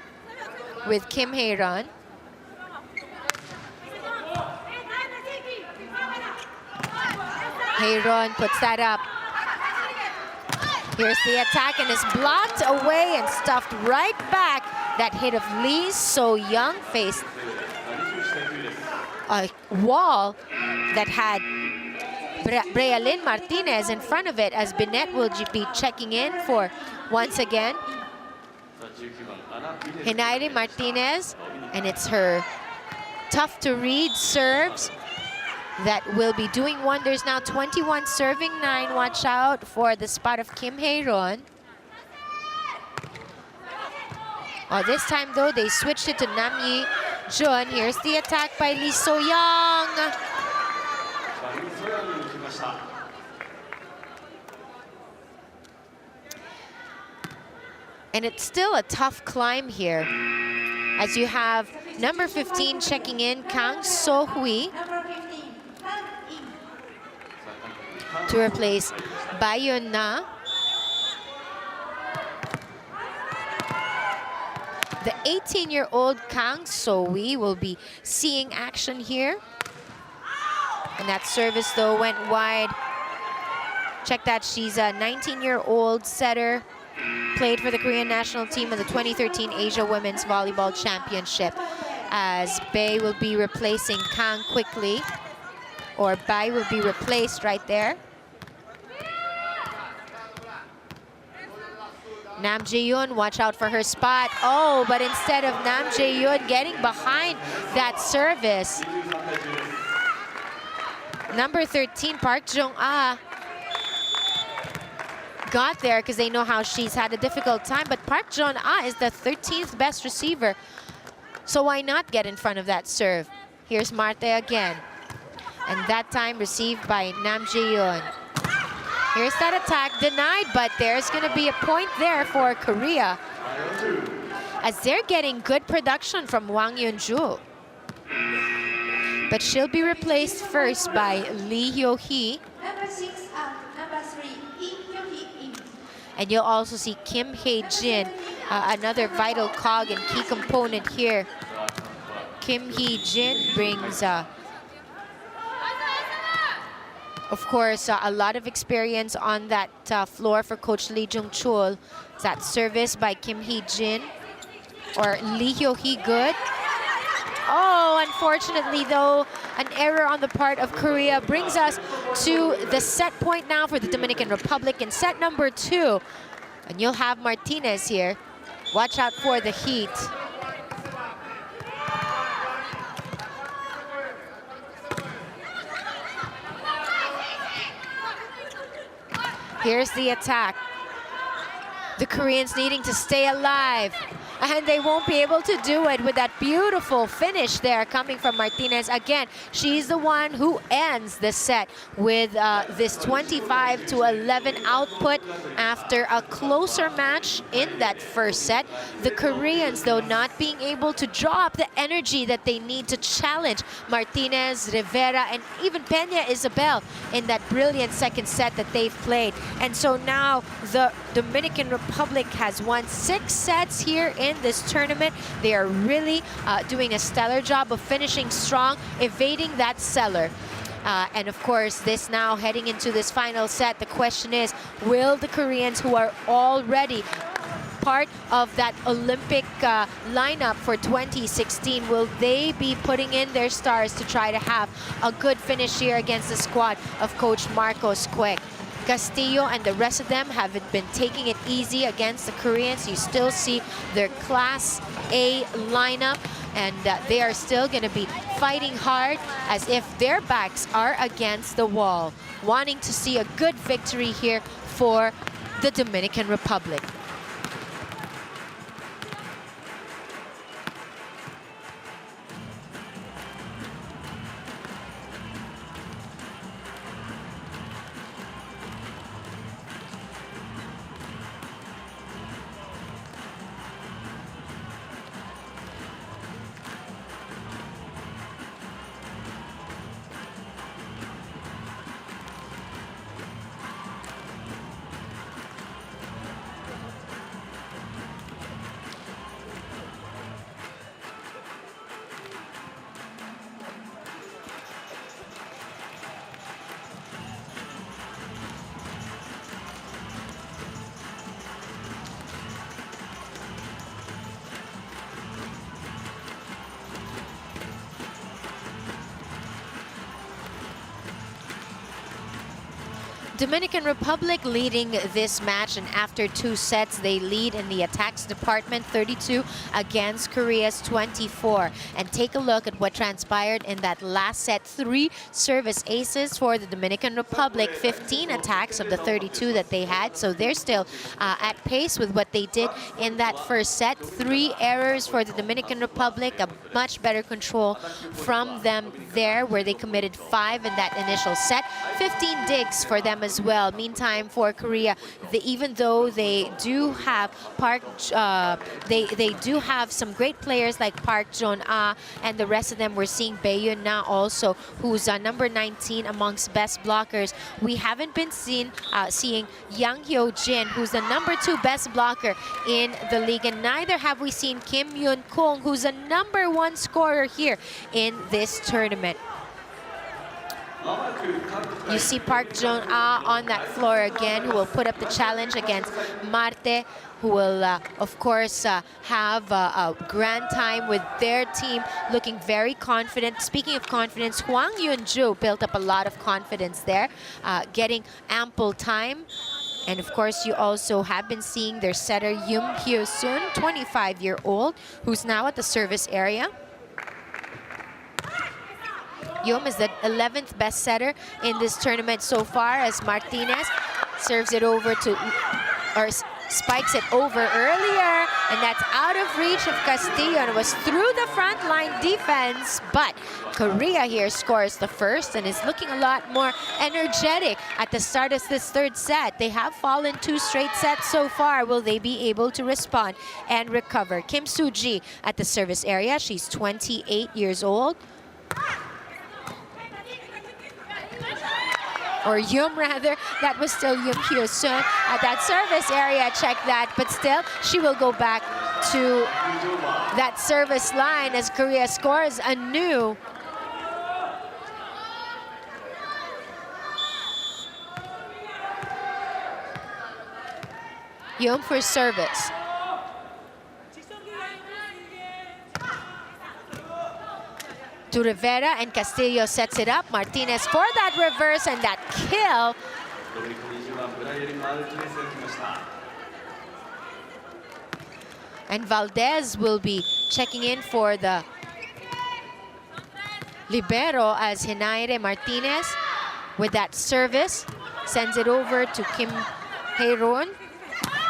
Speaker 1: with Kim Hae-run. Hae-run puts that up. Here's the attack, and it's blocked away and stuffed right back. That hit of Lee So-young faced a wall that had Brealyn Martinez in front of it, as Binet will be checking in for once again. Henaire Martinez, and it's her tough to read serves that will be doing wonders now. 21 serving 9. Watch out for the spot of Kim Hae-ron. Oh, this time though they switched it to Nam Yi-jun. Here's the attack by Lee So-young. And it's still a tough climb here, as you have number 15 checking in, Kang So-hui,
Speaker 2: Number 15, Kang In.
Speaker 1: to replace Bayon Na. The 18-year-old Kang So-hui will be seeing action here. And that service, though, went wide. Check that, she's a 19-year-old setter. Played for the Korean national team in the 2013 Asia Women's Volleyball Championship. As Bae will be replacing Kang quickly. Or Bae will be replaced right there. Nam Jae-yoon, watch out for her spot. Oh, but instead of Nam Jae-yoon getting behind that service, number 13, Park Jong-ah, got there because they know how she's had a difficult time. But Park Jong-ah is the 13th best receiver, so why not get in front of that serve? Here's Marte again, and that time received by Nam Jae-yoon. Here's that attack, denied, but there's going to be a point there for Korea, as they're getting good production from Wang Yeonju. But she'll be replaced first by Lee Hyo-hee.
Speaker 2: Number 6 out, number 3, Lee Hyo-hee in.
Speaker 1: And you'll also see Kim Hae-jin, another vital cog and key component here. Kim Hae-jin brings, of course, a lot of experience on that floor for Coach Lee Jung-chul. That service by Kim Hae-jin, or Lee Hyo-hee, good. Oh, unfortunately, though, an error on the part of Korea brings us to the set point now for the Dominican Republic in set number 2. And you'll have Martinez here. Watch out for the heat. Here's the attack. The Koreans needing to stay alive. And they won't be able to do it with that beautiful finish there coming from Martinez. Again, she's the one who ends the set with this 25-11 output after a closer match in that first set. The Koreans, though, not being able to draw up the energy that they need to challenge Martinez, Rivera, and even Peña Isabel in that brilliant second set that they've played. And so now the Dominican Republic has won 6 sets here in this tournament. They are really doing a stellar job of finishing strong, evading that cellar. And of course, this now heading into this final set, the question is, will the Koreans, who are already part of that Olympic lineup for 2016, will they be putting in their stars to try to have a good finish here against the squad of Coach Marcos Quek? Castillo and the rest of them haven't been taking it easy against the Koreans. You still see their Class A lineup, and they are still going to be fighting hard as if their backs are against the wall, wanting to see a good victory here for the Dominican Republic. Dominican Republic leading this match, and after 2 sets, they lead in the attacks department 32 against Korea's 24. And take a look at what transpired in that last set. 3 service aces for the Dominican Republic, 15 attacks of the 32 that they had. So they're still at pace with what they did in that first set. 3 errors for the Dominican Republic, a much better control from them there, where they committed 5 in that initial set. 15 digs for them as well. Meantime, for Korea, even though they do have they do have some great players like Park Jon-ah, and the rest of them, we're seeing Bae-yeon Na also, who's number 19 amongst best blockers. We haven't been seeing Yang Hyo-jin, who's the number 2 best blocker in the league, and neither have we seen Kim Yoon-kung, who's the number 1 scorer here in this tournament. You see Park Jon-ah on that floor again, who will put up the challenge against Marte, who will, of course, have a grand time with their team, looking very confident. Speaking of confidence, Hwang Yoon-ju built up a lot of confidence there, getting ample time. And of course, you also have been seeing their setter, Yoon Hyo-sun, 25-year-old, who's now at the service area. Yum is the 11th best setter in this tournament so far, as Martinez serves it over to, or spikes it over earlier, and that's out of reach of Castillo, and it was through the front line defense. But Korea here scores the first and is looking a lot more energetic at the start of this third set. They have fallen 2 straight sets so far. Will they be able to respond and recover? Kim Soo-ji at the service area. She's 28 years old. Or Yum rather, that was still Yoon Hyo-sun at that service area. Check that, but still she will go back to that service line as Korea scores anew. Yum for service. To Rivera, and Castillo sets it up. Martinez for that reverse and that kill. And Valdez will be checking in for the libero, as Henaire Martinez with that service sends it over to Kim Hae-ron,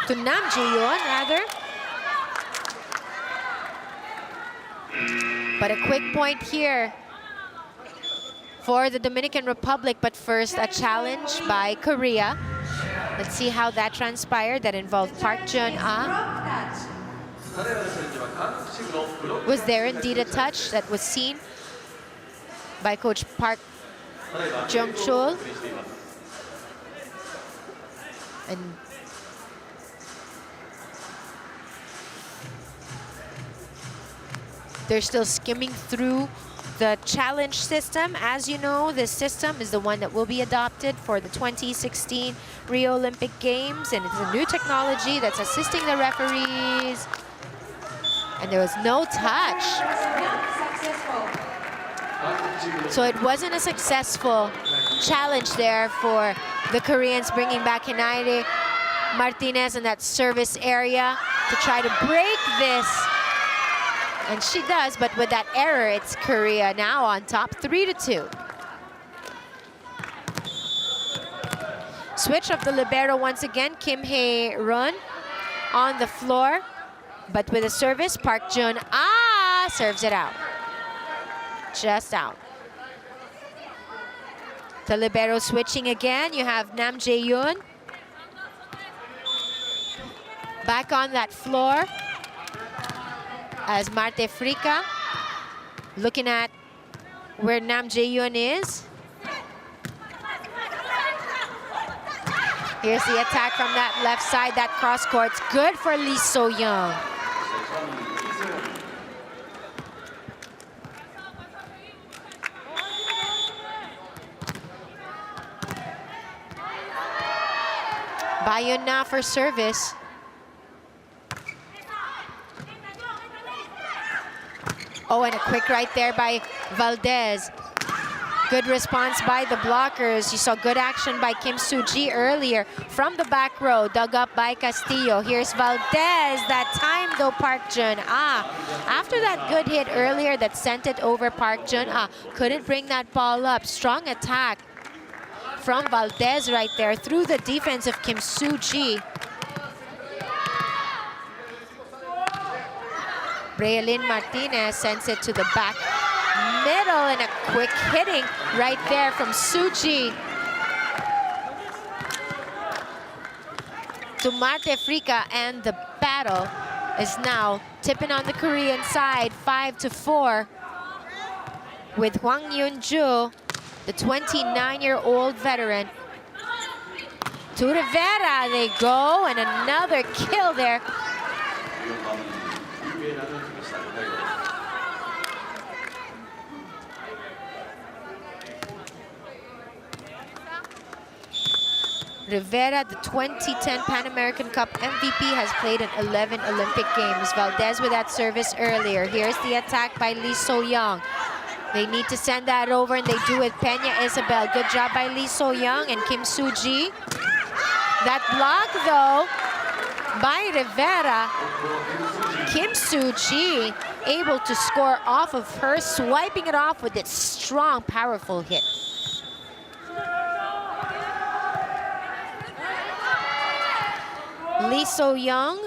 Speaker 1: to Nam Jae-yeon rather. But a quick point here for the Dominican Republic. But first, a challenge by Korea. Let's see how that transpired. That involved Park Jon-ah. Was there indeed a touch that was seen by Coach Park Jung-chul? And they're still skimming through the challenge system. As you know, this system is the one that will be adopted for the 2016 Rio Olympic Games, and it's a new technology that's assisting the referees. And there was no touch. So it wasn't a successful challenge there for the Koreans, bringing back Henaire Martinez in that service area to try to break this. And she does, but with that error, it's Korea now on top, 3-2. Switch of the libero once again, Kim Hae-ron on the floor, but with a service, Park Jon-ah serves it out. Just out. The libero switching again. You have Nam Jae-yeon back on that floor, as Marte Frica looking at where Nam Jae-yeon is. Here's the attack from that left side, that cross court's good for Lee So-young. Bae-yeon Na for service. Oh, and a quick right there by Valdez. Good response by the blockers. You saw good action by Kim Soo-ji earlier from the back row, dug up by Castillo. Here's Valdez. That time though, Park Jun-ah. After that good hit earlier that sent it over, Park Jun-ah couldn't bring that ball up. Strong attack from Valdez right there through the defense of Kim Soo-ji. Brealyn Martinez sends it to the back middle, and a quick hitting right there from Soo-ji to Marte Frica, and the battle is now tipping on the Korean side, 5-4, with Hwang Yun-ju, the 29-year-old veteran. To Rivera they go, and another kill there. Rivera, the 2010 Pan American Cup MVP, has played in 11 Olympic Games. Valdez with that service earlier. Here's the attack by Lee So-young. They need to send that over, and they do with Peña Isabel. Good job by Lee So-young and Kim Soo-ji. That block, though, by Rivera. Kim Soo-ji able to score off of her, swiping it off with its strong, powerful hit. Lee So-young,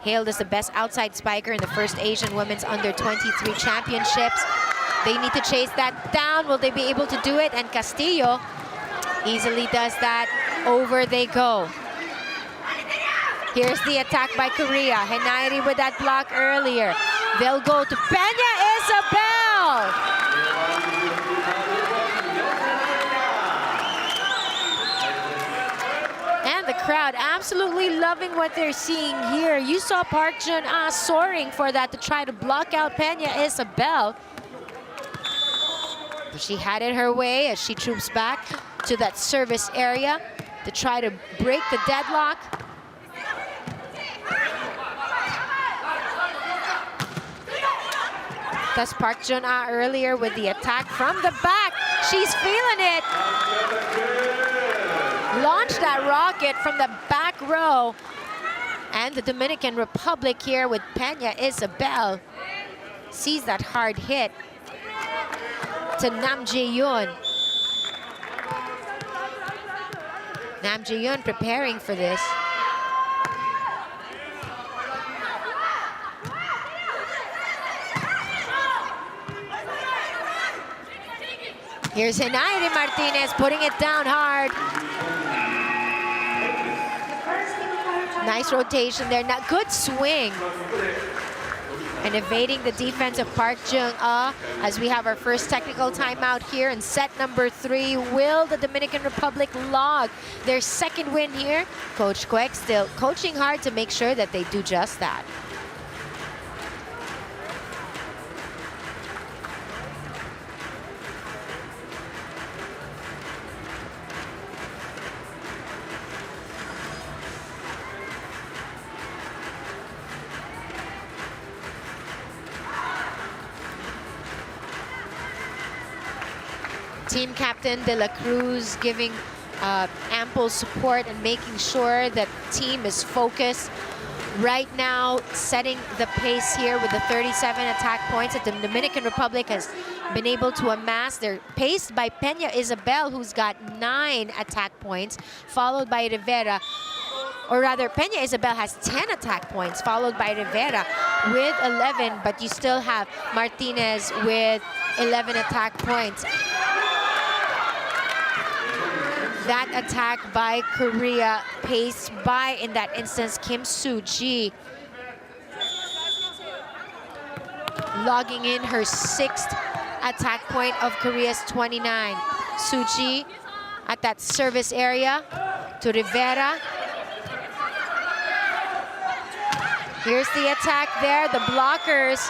Speaker 1: hailed as the best outside spiker in the first Asian Women's Under-23 Championships. They need to chase that down. Will they be able to do it? And Castillo easily does that. Over they go. Here's the attack by Korea. Henairi with that block earlier. They'll go to Peña Isabel. The crowd absolutely loving what they're seeing here. You saw Park Jun-ah soaring for that to try to block out Peña Isabel. But she had it her way as she troops back to that service area to try to break the deadlock. That's Park Jun-ah earlier with the attack from the back. She's feeling it. Launched that rocket from the back row. And the Dominican Republic here with Peña Isabel sees that hard hit to Nam Jae-yoon. Nam Jae-yoon preparing for this. Here's Henairi Martinez putting it down hard. Nice rotation there. Now, good swing. And evading the defense of Park Jun-ah as we have our first technical timeout here in set number 3. Will the Dominican Republic log their second win here? Coach Kwek still coaching hard to make sure that they do just that. Team captain De La Cruz giving ample support and making sure that team is focused. Right now, setting the pace here with the 37 attack points that the Dominican Republic has been able to amass. They're paced by Peña Isabel, who's got 9 attack points, followed by Rivera. Or rather, Peña Isabel has 10 attack points, followed by Rivera with 11, but you still have Martinez with 11 attack points. That attack by Korea, paced by, in that instance, Kim Soo-ji, logging in her 6th attack point of Korea's 29. Soo-ji at that service area to Rivera. Here's the attack there, the blockers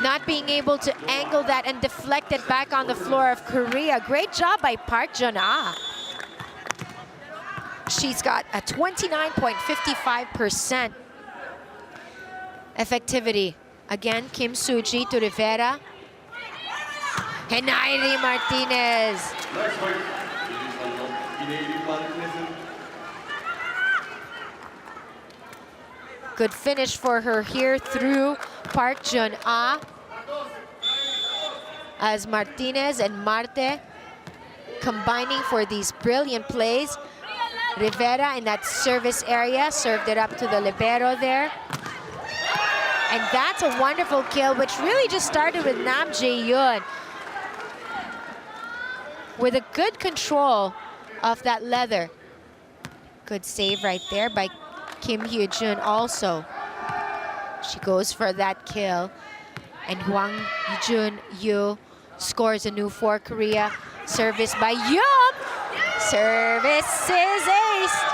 Speaker 1: not being able to angle that and deflect it back on the floor of Korea. Great job by Park Jun-ah. She's got a 29.55% effectivity. Again, Kim Soo-ji to Rivera. Henairi Martinez. Good finish for her here through Park Jun-ah. As Martinez and Marte combining for these brilliant plays. Rivera in that service area served it up to the libero there. And that's a wonderful kill, which really just started with Nam Jae-yoon with a good control of that leather. Good save right there by Kim Hyo-jun also. She goes for that kill. And Hwang Jun-yu scores a new for Korea. Service by Yum. Service is aced.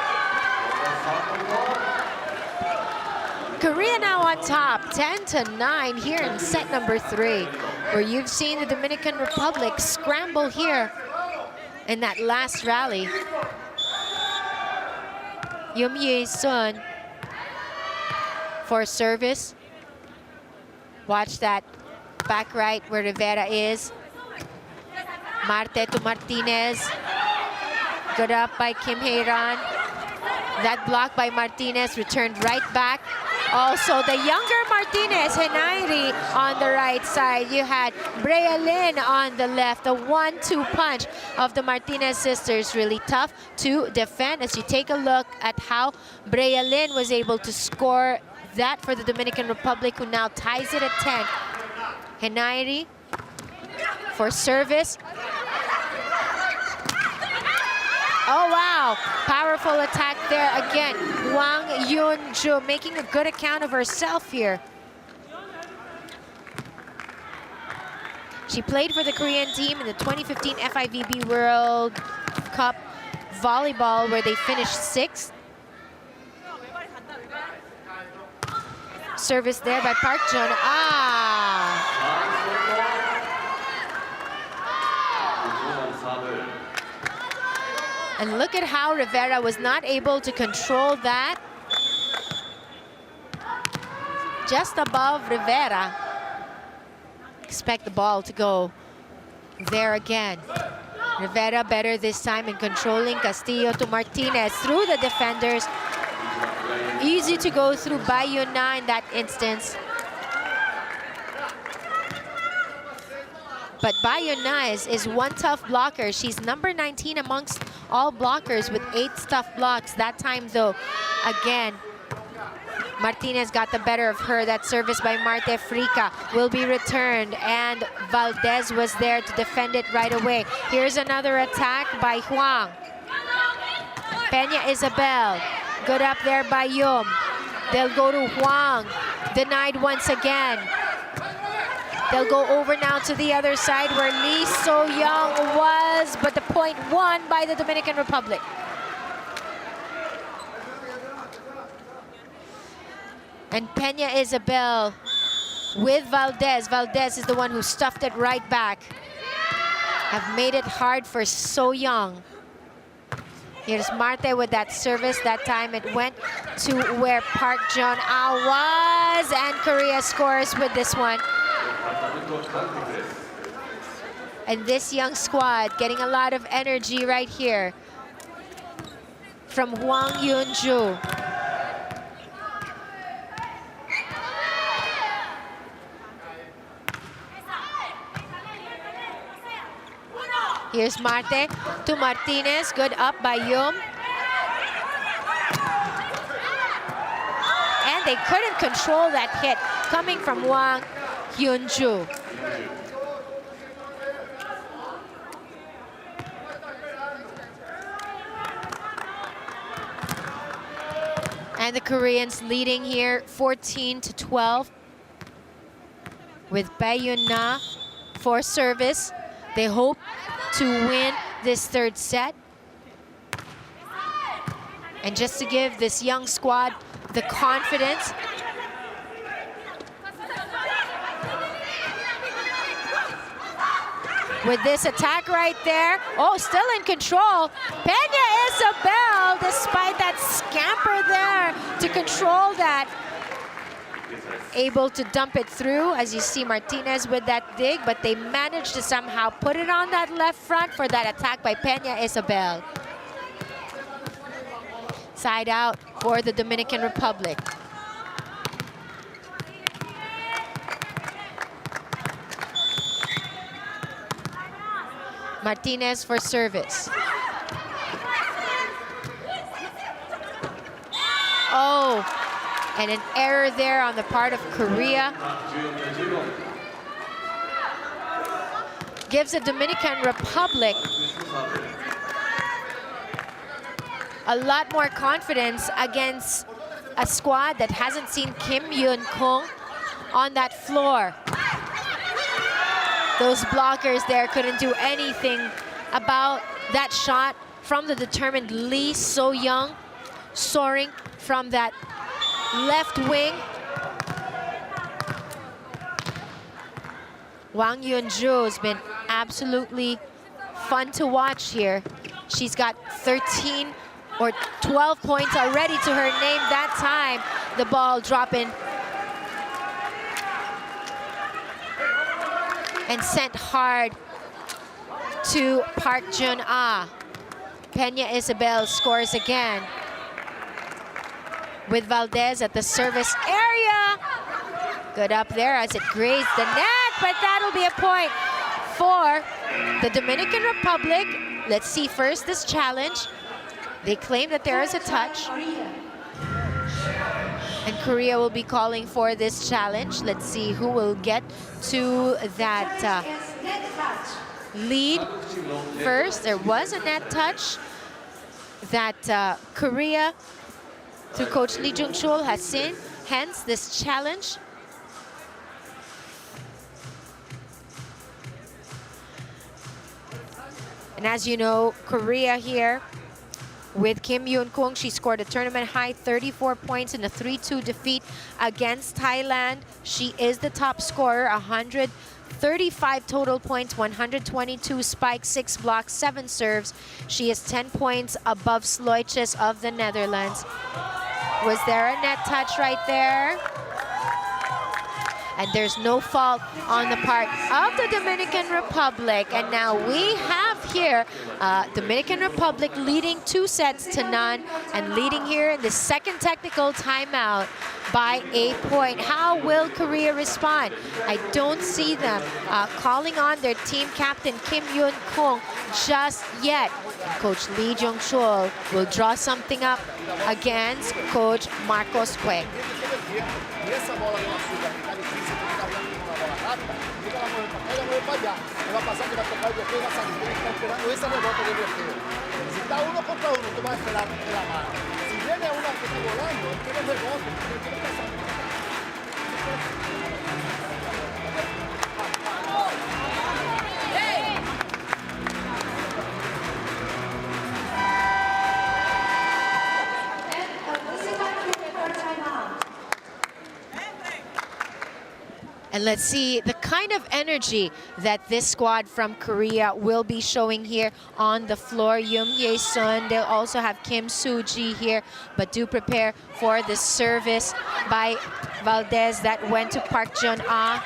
Speaker 1: Korea now on top, 10-9 here in set number 3, where you've seen the Dominican Republic scramble here in that last rally. Yum Ye-sun for service. Watch that back right where Rivera is. Marte to Martinez. Good up by Kim Hae-ran. That block by Martinez returned right back. Also, the younger Martinez, Henairi on the right side. You had Brea Lynn on the left. The 1-2 punch of the Martinez sisters, really tough to defend. As you take a look at how Brea Lynn was able to score that for the Dominican Republic, who now ties it at 10. Henairi for service. Oh, wow. Powerful attack there again. Hwang Yoon-ju making a good account of herself here. She played for the Korean team in the 2015 FIVB World Cup Volleyball, where they finished 6th. Service there by Park Jun-ah. And look at how Rivera was not able to control that. Just above Rivera. Expect the ball to go there again. Rivera better this time in controlling. Castillo to Martinez through the defenders. Easy to go through by Yuna in that instance. But Bayona is one tough blocker. She's number 19 amongst all blockers with 8 tough blocks. That time, though, again, Martinez got the better of her. That service by Marte Frica will be returned, and Valdez was there to defend it right away. Here's another attack by Hwang. Peña Isabel, good up there by Yum. They'll go to Hwang, denied once again. They'll go over now to the other side where Lee So-young was, but the point won by the Dominican Republic. And Peña Isabel with Valdez. Valdez is the one who stuffed it right back. Have made it hard for So-young. Here's Marte with that service. That time it went to where Park Jun-ah was, and Korea scores with this one. And this young squad getting a lot of energy right here from Hwang Yoon-ju. Here's Marte to Martinez, good up by Yum. And they couldn't control that hit coming from Hwang Yoon-ju. And the Koreans leading here 14-12 with Bayona for service. They hope to win this third set. And just to give this young squad the confidence, with this attack right there. Oh, still in control. Peña Isabel, despite that scamper there to control that. able to dump it through, as you see Martinez with that dig, but they managed to somehow put it on that left front for that attack by Peña Isabel. Side out for the Dominican Republic. Martinez for service. Oh, and an error there on the part of Korea. Gives the Dominican Republic a lot more confidence against a squad that hasn't seen Kim Yoon-kung on that floor. Those blockers there couldn't do anything about that shot from the determined Lee So-young, soaring from that left wing. Wang Yunju has been absolutely fun to watch here. She's got 13 or 12 points already to her name that time. The ball dropping and sent hard to Park Jun-ah. Peña Isabel scores again with Valdez at the service area. Good up there as it grazed the net, but that'll be a point for the Dominican Republic. Let's see first this challenge. They claim that there is a touch. And Korea will be calling for this challenge. Let's see who will get to that lead first. There was a net touch that Korea, through Coach Lee Jung-chul, has seen. Hence this challenge. And as you know, Korea here with Kim Yoon-kung, she scored a tournament high 34 points in a 3-2 defeat against Thailand. She is the top scorer, 135 total points, 122 spikes, 6 blocks, 7 serves. She is 10 points above Sloiches of the Netherlands. Was there a net touch right there? And there's no fault on the part of the Dominican Republic. And now we have here Dominican Republic leading 2-0 and leading here in the second technical timeout by a point. How will Korea respond? I don't see them calling on their team captain Kim Yoon-kung just yet. Coach Lee Jung-chul will draw something up against Coach Marcos Quek.
Speaker 3: Si está uno contra uno, tú vas a esperar la mano. Si viene uno que está volando, él quiere rebote, él quiere pasar.
Speaker 1: And let's see the kind of energy that this squad from Korea will be showing here on the floor. Yoon Ye-sun, they'll also have Kim Soo-ji here, but do prepare for the service by Valdez that went to Park Jun-ah.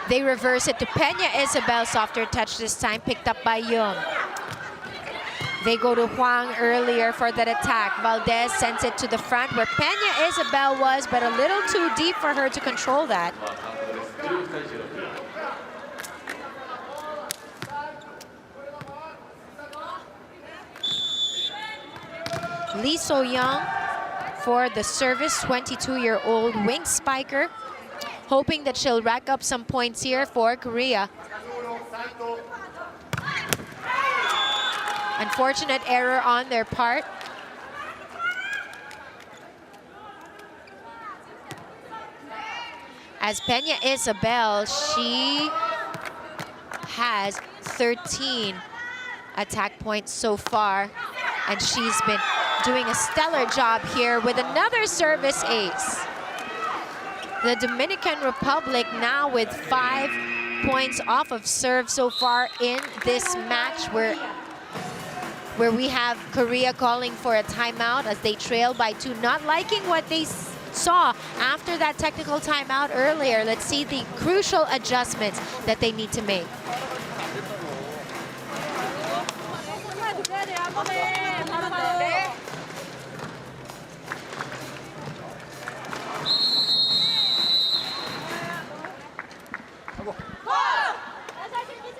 Speaker 1: They reverse it to Peña Isabel, softer touch this time, picked up by Yoon. They go to Huang earlier for that attack. Valdez sends it to the front where Peña Isabel was, but a little too deep for her to control that. Lee So-young for the service, 22-year-old wing spiker, hoping that she'll rack up some points here for Korea. Unfortunate error on their part. As Peña Isabel, she has 13 attack points so far, and she's been doing a stellar job here with another service ace. The Dominican Republic now with 5 points off of serve so far in this match, where we have Korea calling for a timeout as they trail by 2, not liking what they saw after that technical timeout earlier. Let's see the crucial adjustments that they need to make.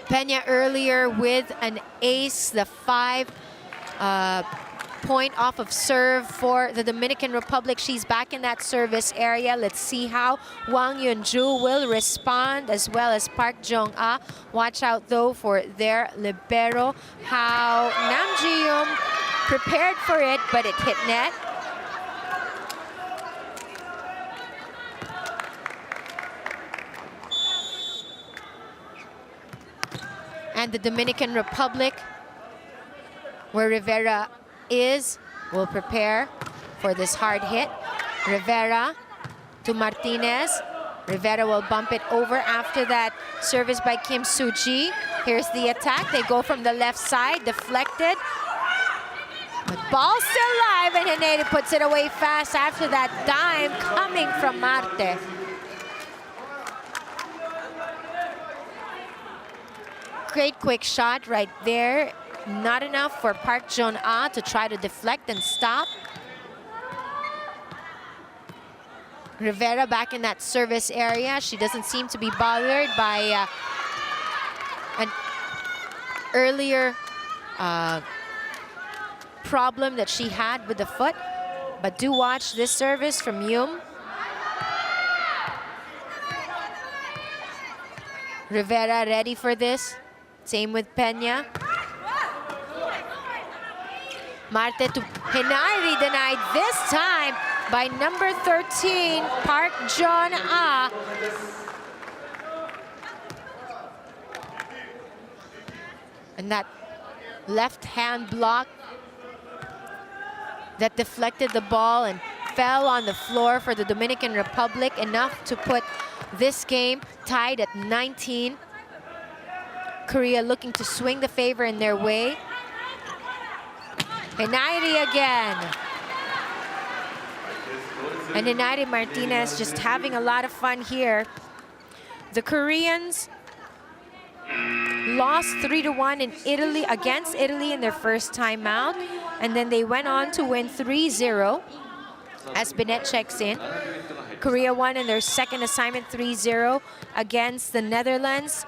Speaker 1: Peña earlier with an ace, the 5-point off of serve for the Dominican Republic. She's back in that service area. Let's see how Hwang Yunju will respond, as well as Park Jong-ah. Watch out though for their libero. How Nam Ji-yoon prepared for it, but it hit net. And the Dominican Republic, where Rivera is, will prepare for this hard hit. Rivera to Martinez. Rivera will bump it over after that service by Kim Soo-ji. Here's the attack. They go from the left side, deflected. But ball still alive, and Henare puts it away fast after that dime coming from Marte. Great quick shot right there. Not enough for Park Jong-ah to try to deflect and stop. Rivera back in that service area. She doesn't seem to be bothered by an earlier problem that she had with the foot. But do watch this service from Yum. Rivera ready for this. Same with Peña. Marte to Henare, denied this time by number 13, Park Jong-ah. And that left hand block that deflected the ball and fell on the floor for the Dominican Republic, enough to put this game tied at 19. Korea looking to swing the favor in their way. Henare again. And Henare Martinez just having a lot of fun here. The Koreans lost 3-1 in Italy, against Italy in their first time out. And then they went on to win 3-0 as Binet checks in. Korea won in their second assignment 3-0 against the Netherlands.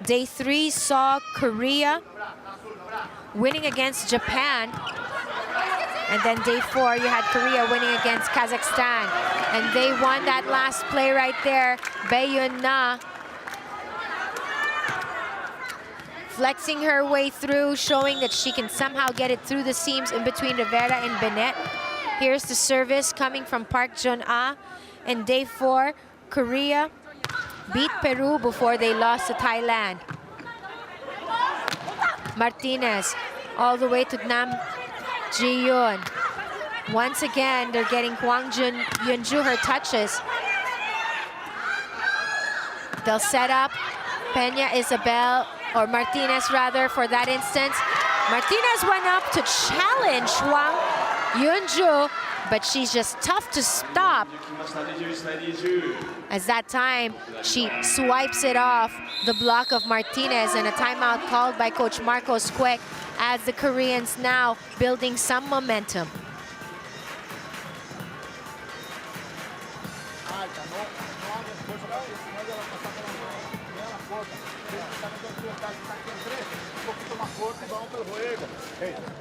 Speaker 1: Day 3 saw Korea winning against Japan. And then day 4, you had Korea winning against Kazakhstan. And they won that last play right there. Bae-yun-na flexing her way through, showing that she can somehow get it through the seams in between Rivera and Binet. Here's the service coming from Park Jong-ah. And day 4, Korea beat Peru before they lost to Thailand. Martinez all the way to Nam Ji-yoon. Once again, they're getting Hwang Yunju her touches. They'll set up Peña Isabel, or Martinez rather, for that instance. Martinez went up to challenge Hwang Yunju, but she's just tough to stop. As that time, she swipes it off the block of Martinez, and a timeout called by Coach Marcos Quick, as the Koreans now building some momentum.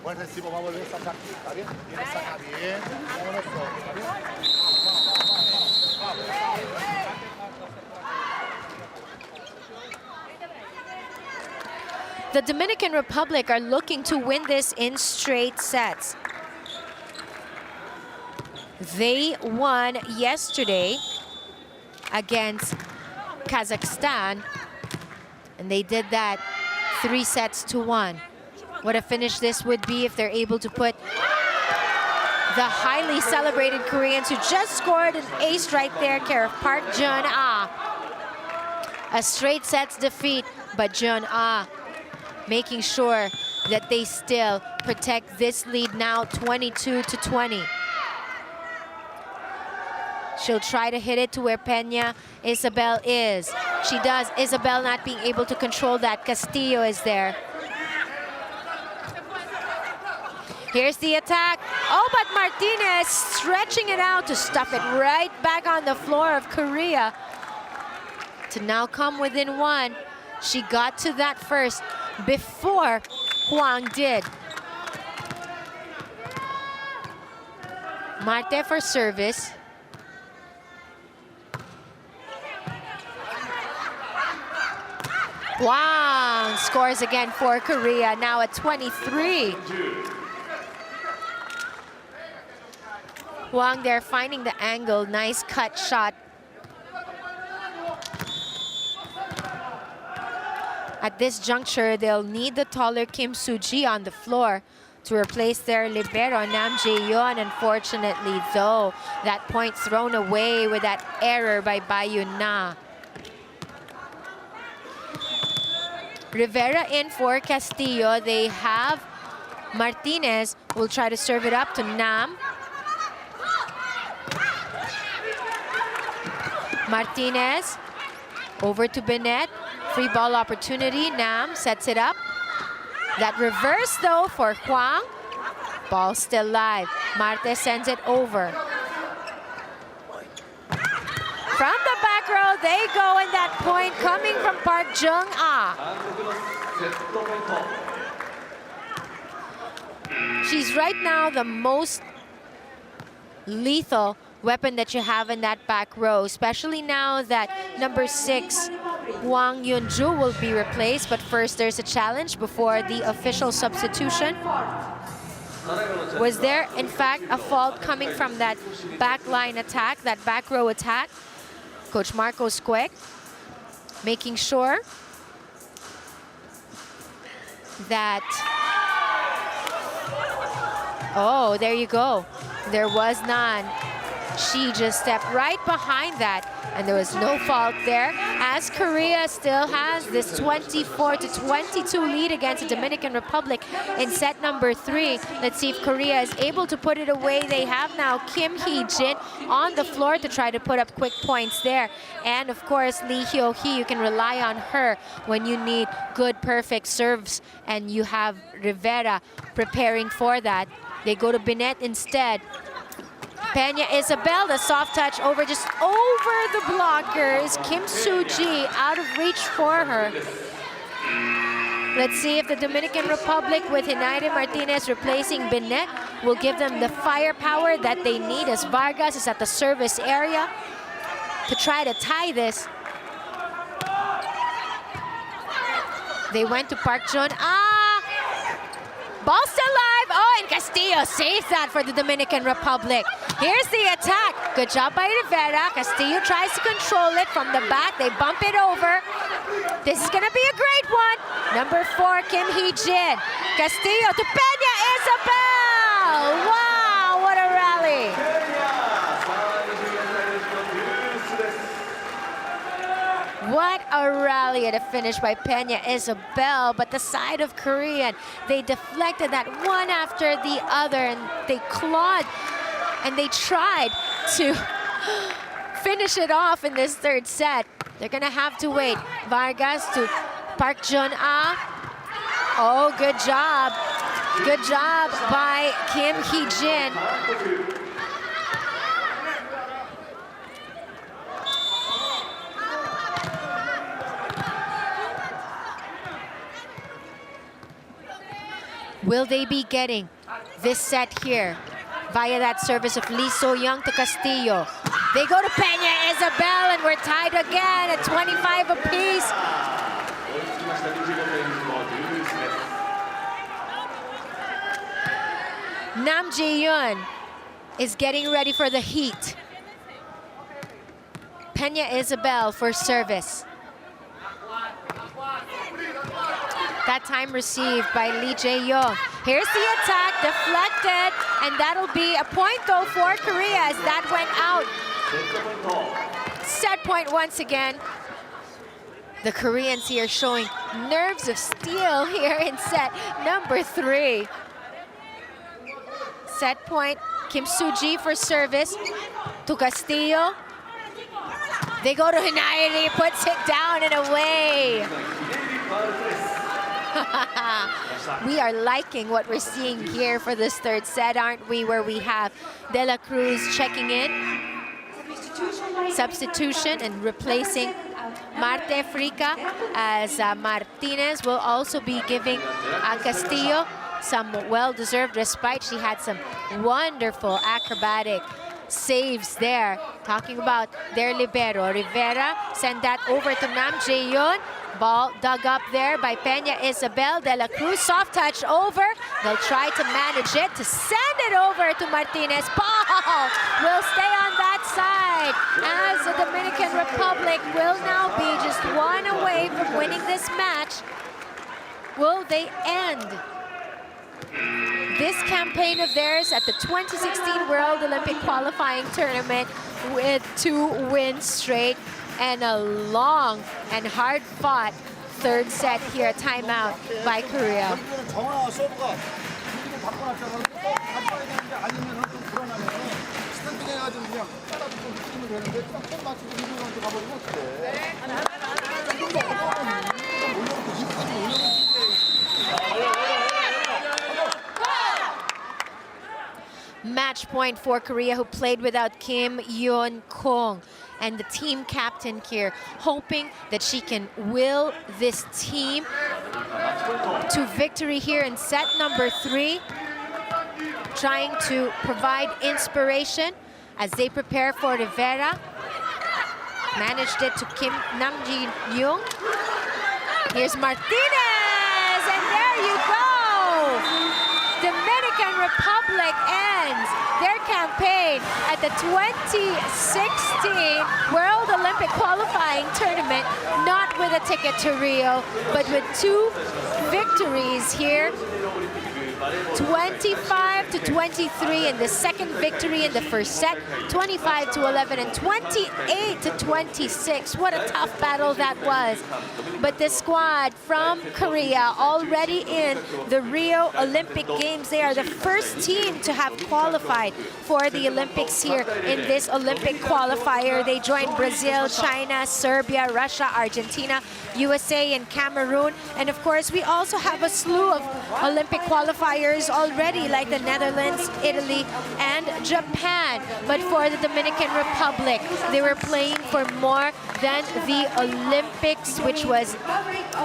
Speaker 3: Buen recibo, va a volver a sacar aquí, ¿está bien? Viene, saca bien, vámonos todos, ¿está bien?
Speaker 1: The Dominican Republic are looking to win this in straight sets. They won yesterday against Kazakhstan, and they did that 3-1. What a finish this would be if they're able to put the highly celebrated Koreans, who just scored an ace right there, care of Park Jong-ah. A straight sets defeat, but Jong-ah making sure that they still protect this lead now, 22-20. She'll try to hit it to where Peña Isabel is. She does. Isabel not being able to control that. Castillo is there. Here's the attack. Oh, but Martinez stretching it out to stuff it right back on the floor of Korea. To now come within one. She got to that first before Huang did. Marte for service. Huang scores again for Korea, now at 23. Huang there finding the angle, nice cut shot. At this juncture, they'll need the taller Kim Soo-ji on the floor to replace their libero, Nam Jae-yeon. Unfortunately, though, that point thrown away with that error by Bayun Na. Rivera in for Castillo. They have Martinez, will try to serve it up to Nam. Martinez over to Bennett. Free ball opportunity. Nam sets it up. That reverse though for Huang. Ball still live. Marte sends it over. From the back row, they go in that point coming from Park Jung-ah. She's right now the most lethal weapon that you have in that back row, especially now that number 6, Hwang Yun-ju, will be replaced. But first, there's a challenge before the official substitution. Was there, in fact, a fault coming from that back line attack, that back row attack? Coach Marcos Quek making sure that... Oh, there you go. There was none. She just stepped right behind that, and there was no fault there, as Korea still has this 24-22 lead against the Dominican Republic in set number 3. Let's see if Korea is able to put it away. They have now Kim Hee-jin on the floor to try to put up quick points there. And of course, Lee Hyo-hee, you can rely on her when you need good, perfect serves, and you have Rivera preparing for that. They go to Bennett instead. Peña Isabel, the soft touch over, just over the blockers. Kim Soo-ji out of reach for her. Let's see if the Dominican Republic with Hinaire Martinez replacing Bennett will give them the firepower that they need, as Vargas is at the service area to try to tie this. They went to Park Jun. Ball still alive. Oh, and Castillo saves that for the Dominican Republic. Here's the attack. Good job by Rivera. Castillo tries to control it from the back. They bump it over. This is going to be a great one. Number 4, Kim Hee-jin. Castillo to Peña Isabel. Wow, what a rally. What a rally at a finish by Peña Isabel, but the side of Korean, they deflected that one after the other, and they clawed and they tried to finish it off in this third set. They're gonna have to wait. Vargas to Park Jun-ah. Oh, good job. Good job by Kim Hee-jin. Will they be getting this set here via that service of Lee So-young to Castillo? They go to Peña Isabel, and we're tied again at 25 apiece. Nam Jae-yeon is getting ready for the heat. Peña Isabel for service. That time received by Lee Jae-young. Here's the attack, deflected, and that'll be a point though for Korea as that went out. Set point once again. The Koreans here showing nerves of steel here in set number 3. Set point Kim Soo-ji for service to Castillo. They go to Hinayari, puts it down and away. We are liking what we're seeing here for this third set, aren't we? Where we have De La Cruz checking in. Substitution and replacing Marte Frica, as Martinez will also be giving Castillo some well-deserved respite. She had some wonderful acrobatic saves there. Talking about their libero. Rivera send that over to Nam Jae-yeon. Ball dug up there by Peña Isabel. De La Cruz, soft touch over. They'll try to manage it to send it over to Martinez. Ball will stay on that side, as the Dominican Republic will now be just one away from winning this match. Will they end this campaign of theirs at the 2016 World Olympic Qualifying Tournament with 2 wins straight and a long and hard-fought third set here? Timeout by Korea. Match point for Korea, who played without Kim Yoon-kong. And the team captain here, hoping that she can will this team to victory here in set number 3. Trying to provide inspiration as they prepare for Rivera. Managed it to Kim Nam Ji-young. Here's Martinez, and there you go! Dominican Republic ends their campaign at the 2016 World Olympic Qualifying Tournament, not with a ticket to Rio, but with 2 victories here. 25-23 in the second victory in the first set, 25-11 and 28-26. What a tough battle that was. But the squad from Korea already in the Rio Olympic Games. They are the first team to have qualified for the Olympics here in this Olympic qualifier. They joined Brazil, China, Serbia, Russia, Argentina, USA, and Cameroon. And of course, we also have a slew of Olympic qualifiers already, like the Netherlands, Italy, and Japan. But for the Dominican Republic, they were playing for more than the Olympics, which was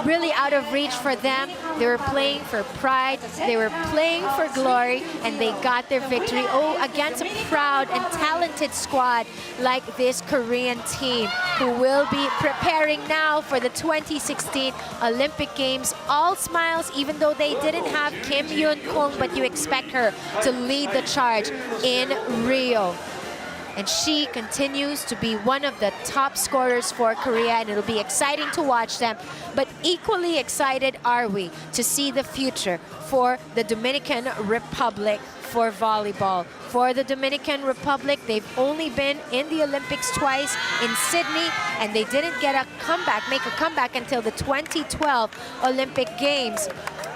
Speaker 1: really out of reach for them. They were playing for pride, they were playing for glory, and they got their victory. Oh, against a proud and talented squad like this Korean team, who will be preparing now for the 2016 Olympic Games. All smiles, even though they didn't have Kim Yoon-kong, but you expect her to lead the charge in Rio. And she continues to be one of the top scorers for Korea, and it'll be exciting to watch them. But equally excited are we to see the future for the Dominican Republic for volleyball. For the Dominican Republic, they've only been in the Olympics twice, in Sydney, and they didn't get a comeback, make a comeback until the 2012 Olympic Games.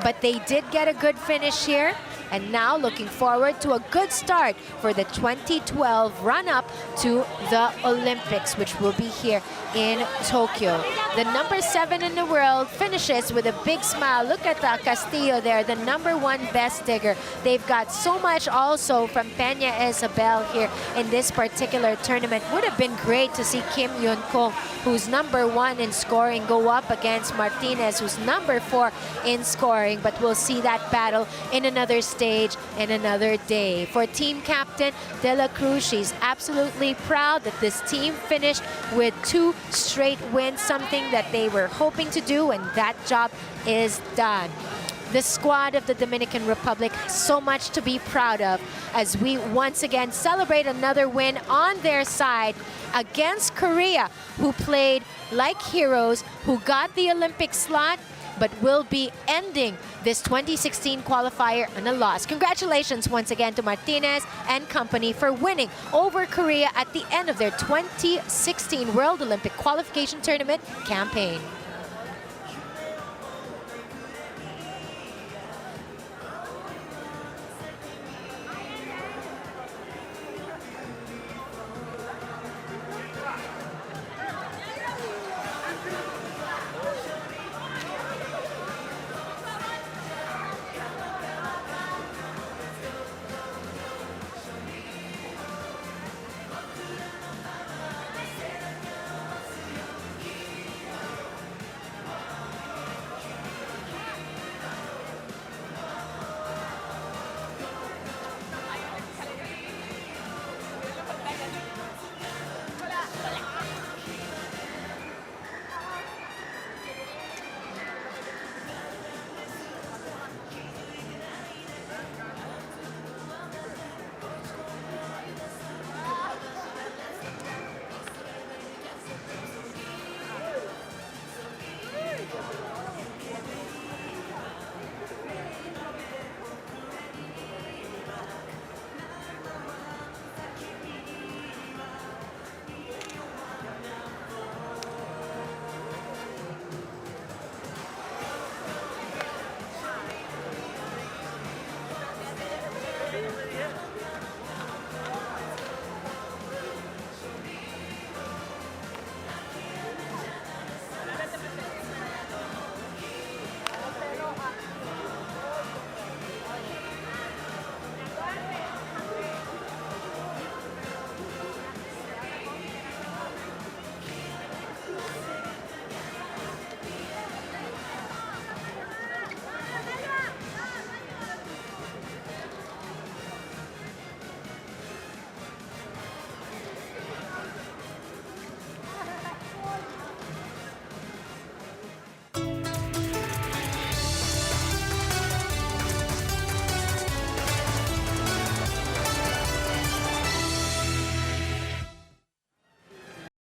Speaker 1: But they did get a good finish here. And now looking forward to a good start for the 2012 run-up to the Olympics, which will be here in Tokyo. The number 7 in the world finishes with a big smile. Look at Castillo there, the number 1 best digger. They've got so much also from Peña Isabel here in this particular tournament. Would have been great to see Kim Yoon-kong, who's number 1 in scoring, go up against Martinez, who's number 4 in scoring. But we'll see that battle in another stage in another day. For team captain De La Cruz, she's absolutely proud that this team finished with 2 straight wins, something that they were hoping to do, and that job is done. The squad of the Dominican Republic has so much to be proud of as we once again celebrate another win on their side against Korea, who played like heroes, who got the Olympic slot, but will be ending this 2016 qualifier on a loss. Congratulations once again to Martinez and company for winning over Korea at the end of their 2016 World Olympic Qualification Tournament campaign.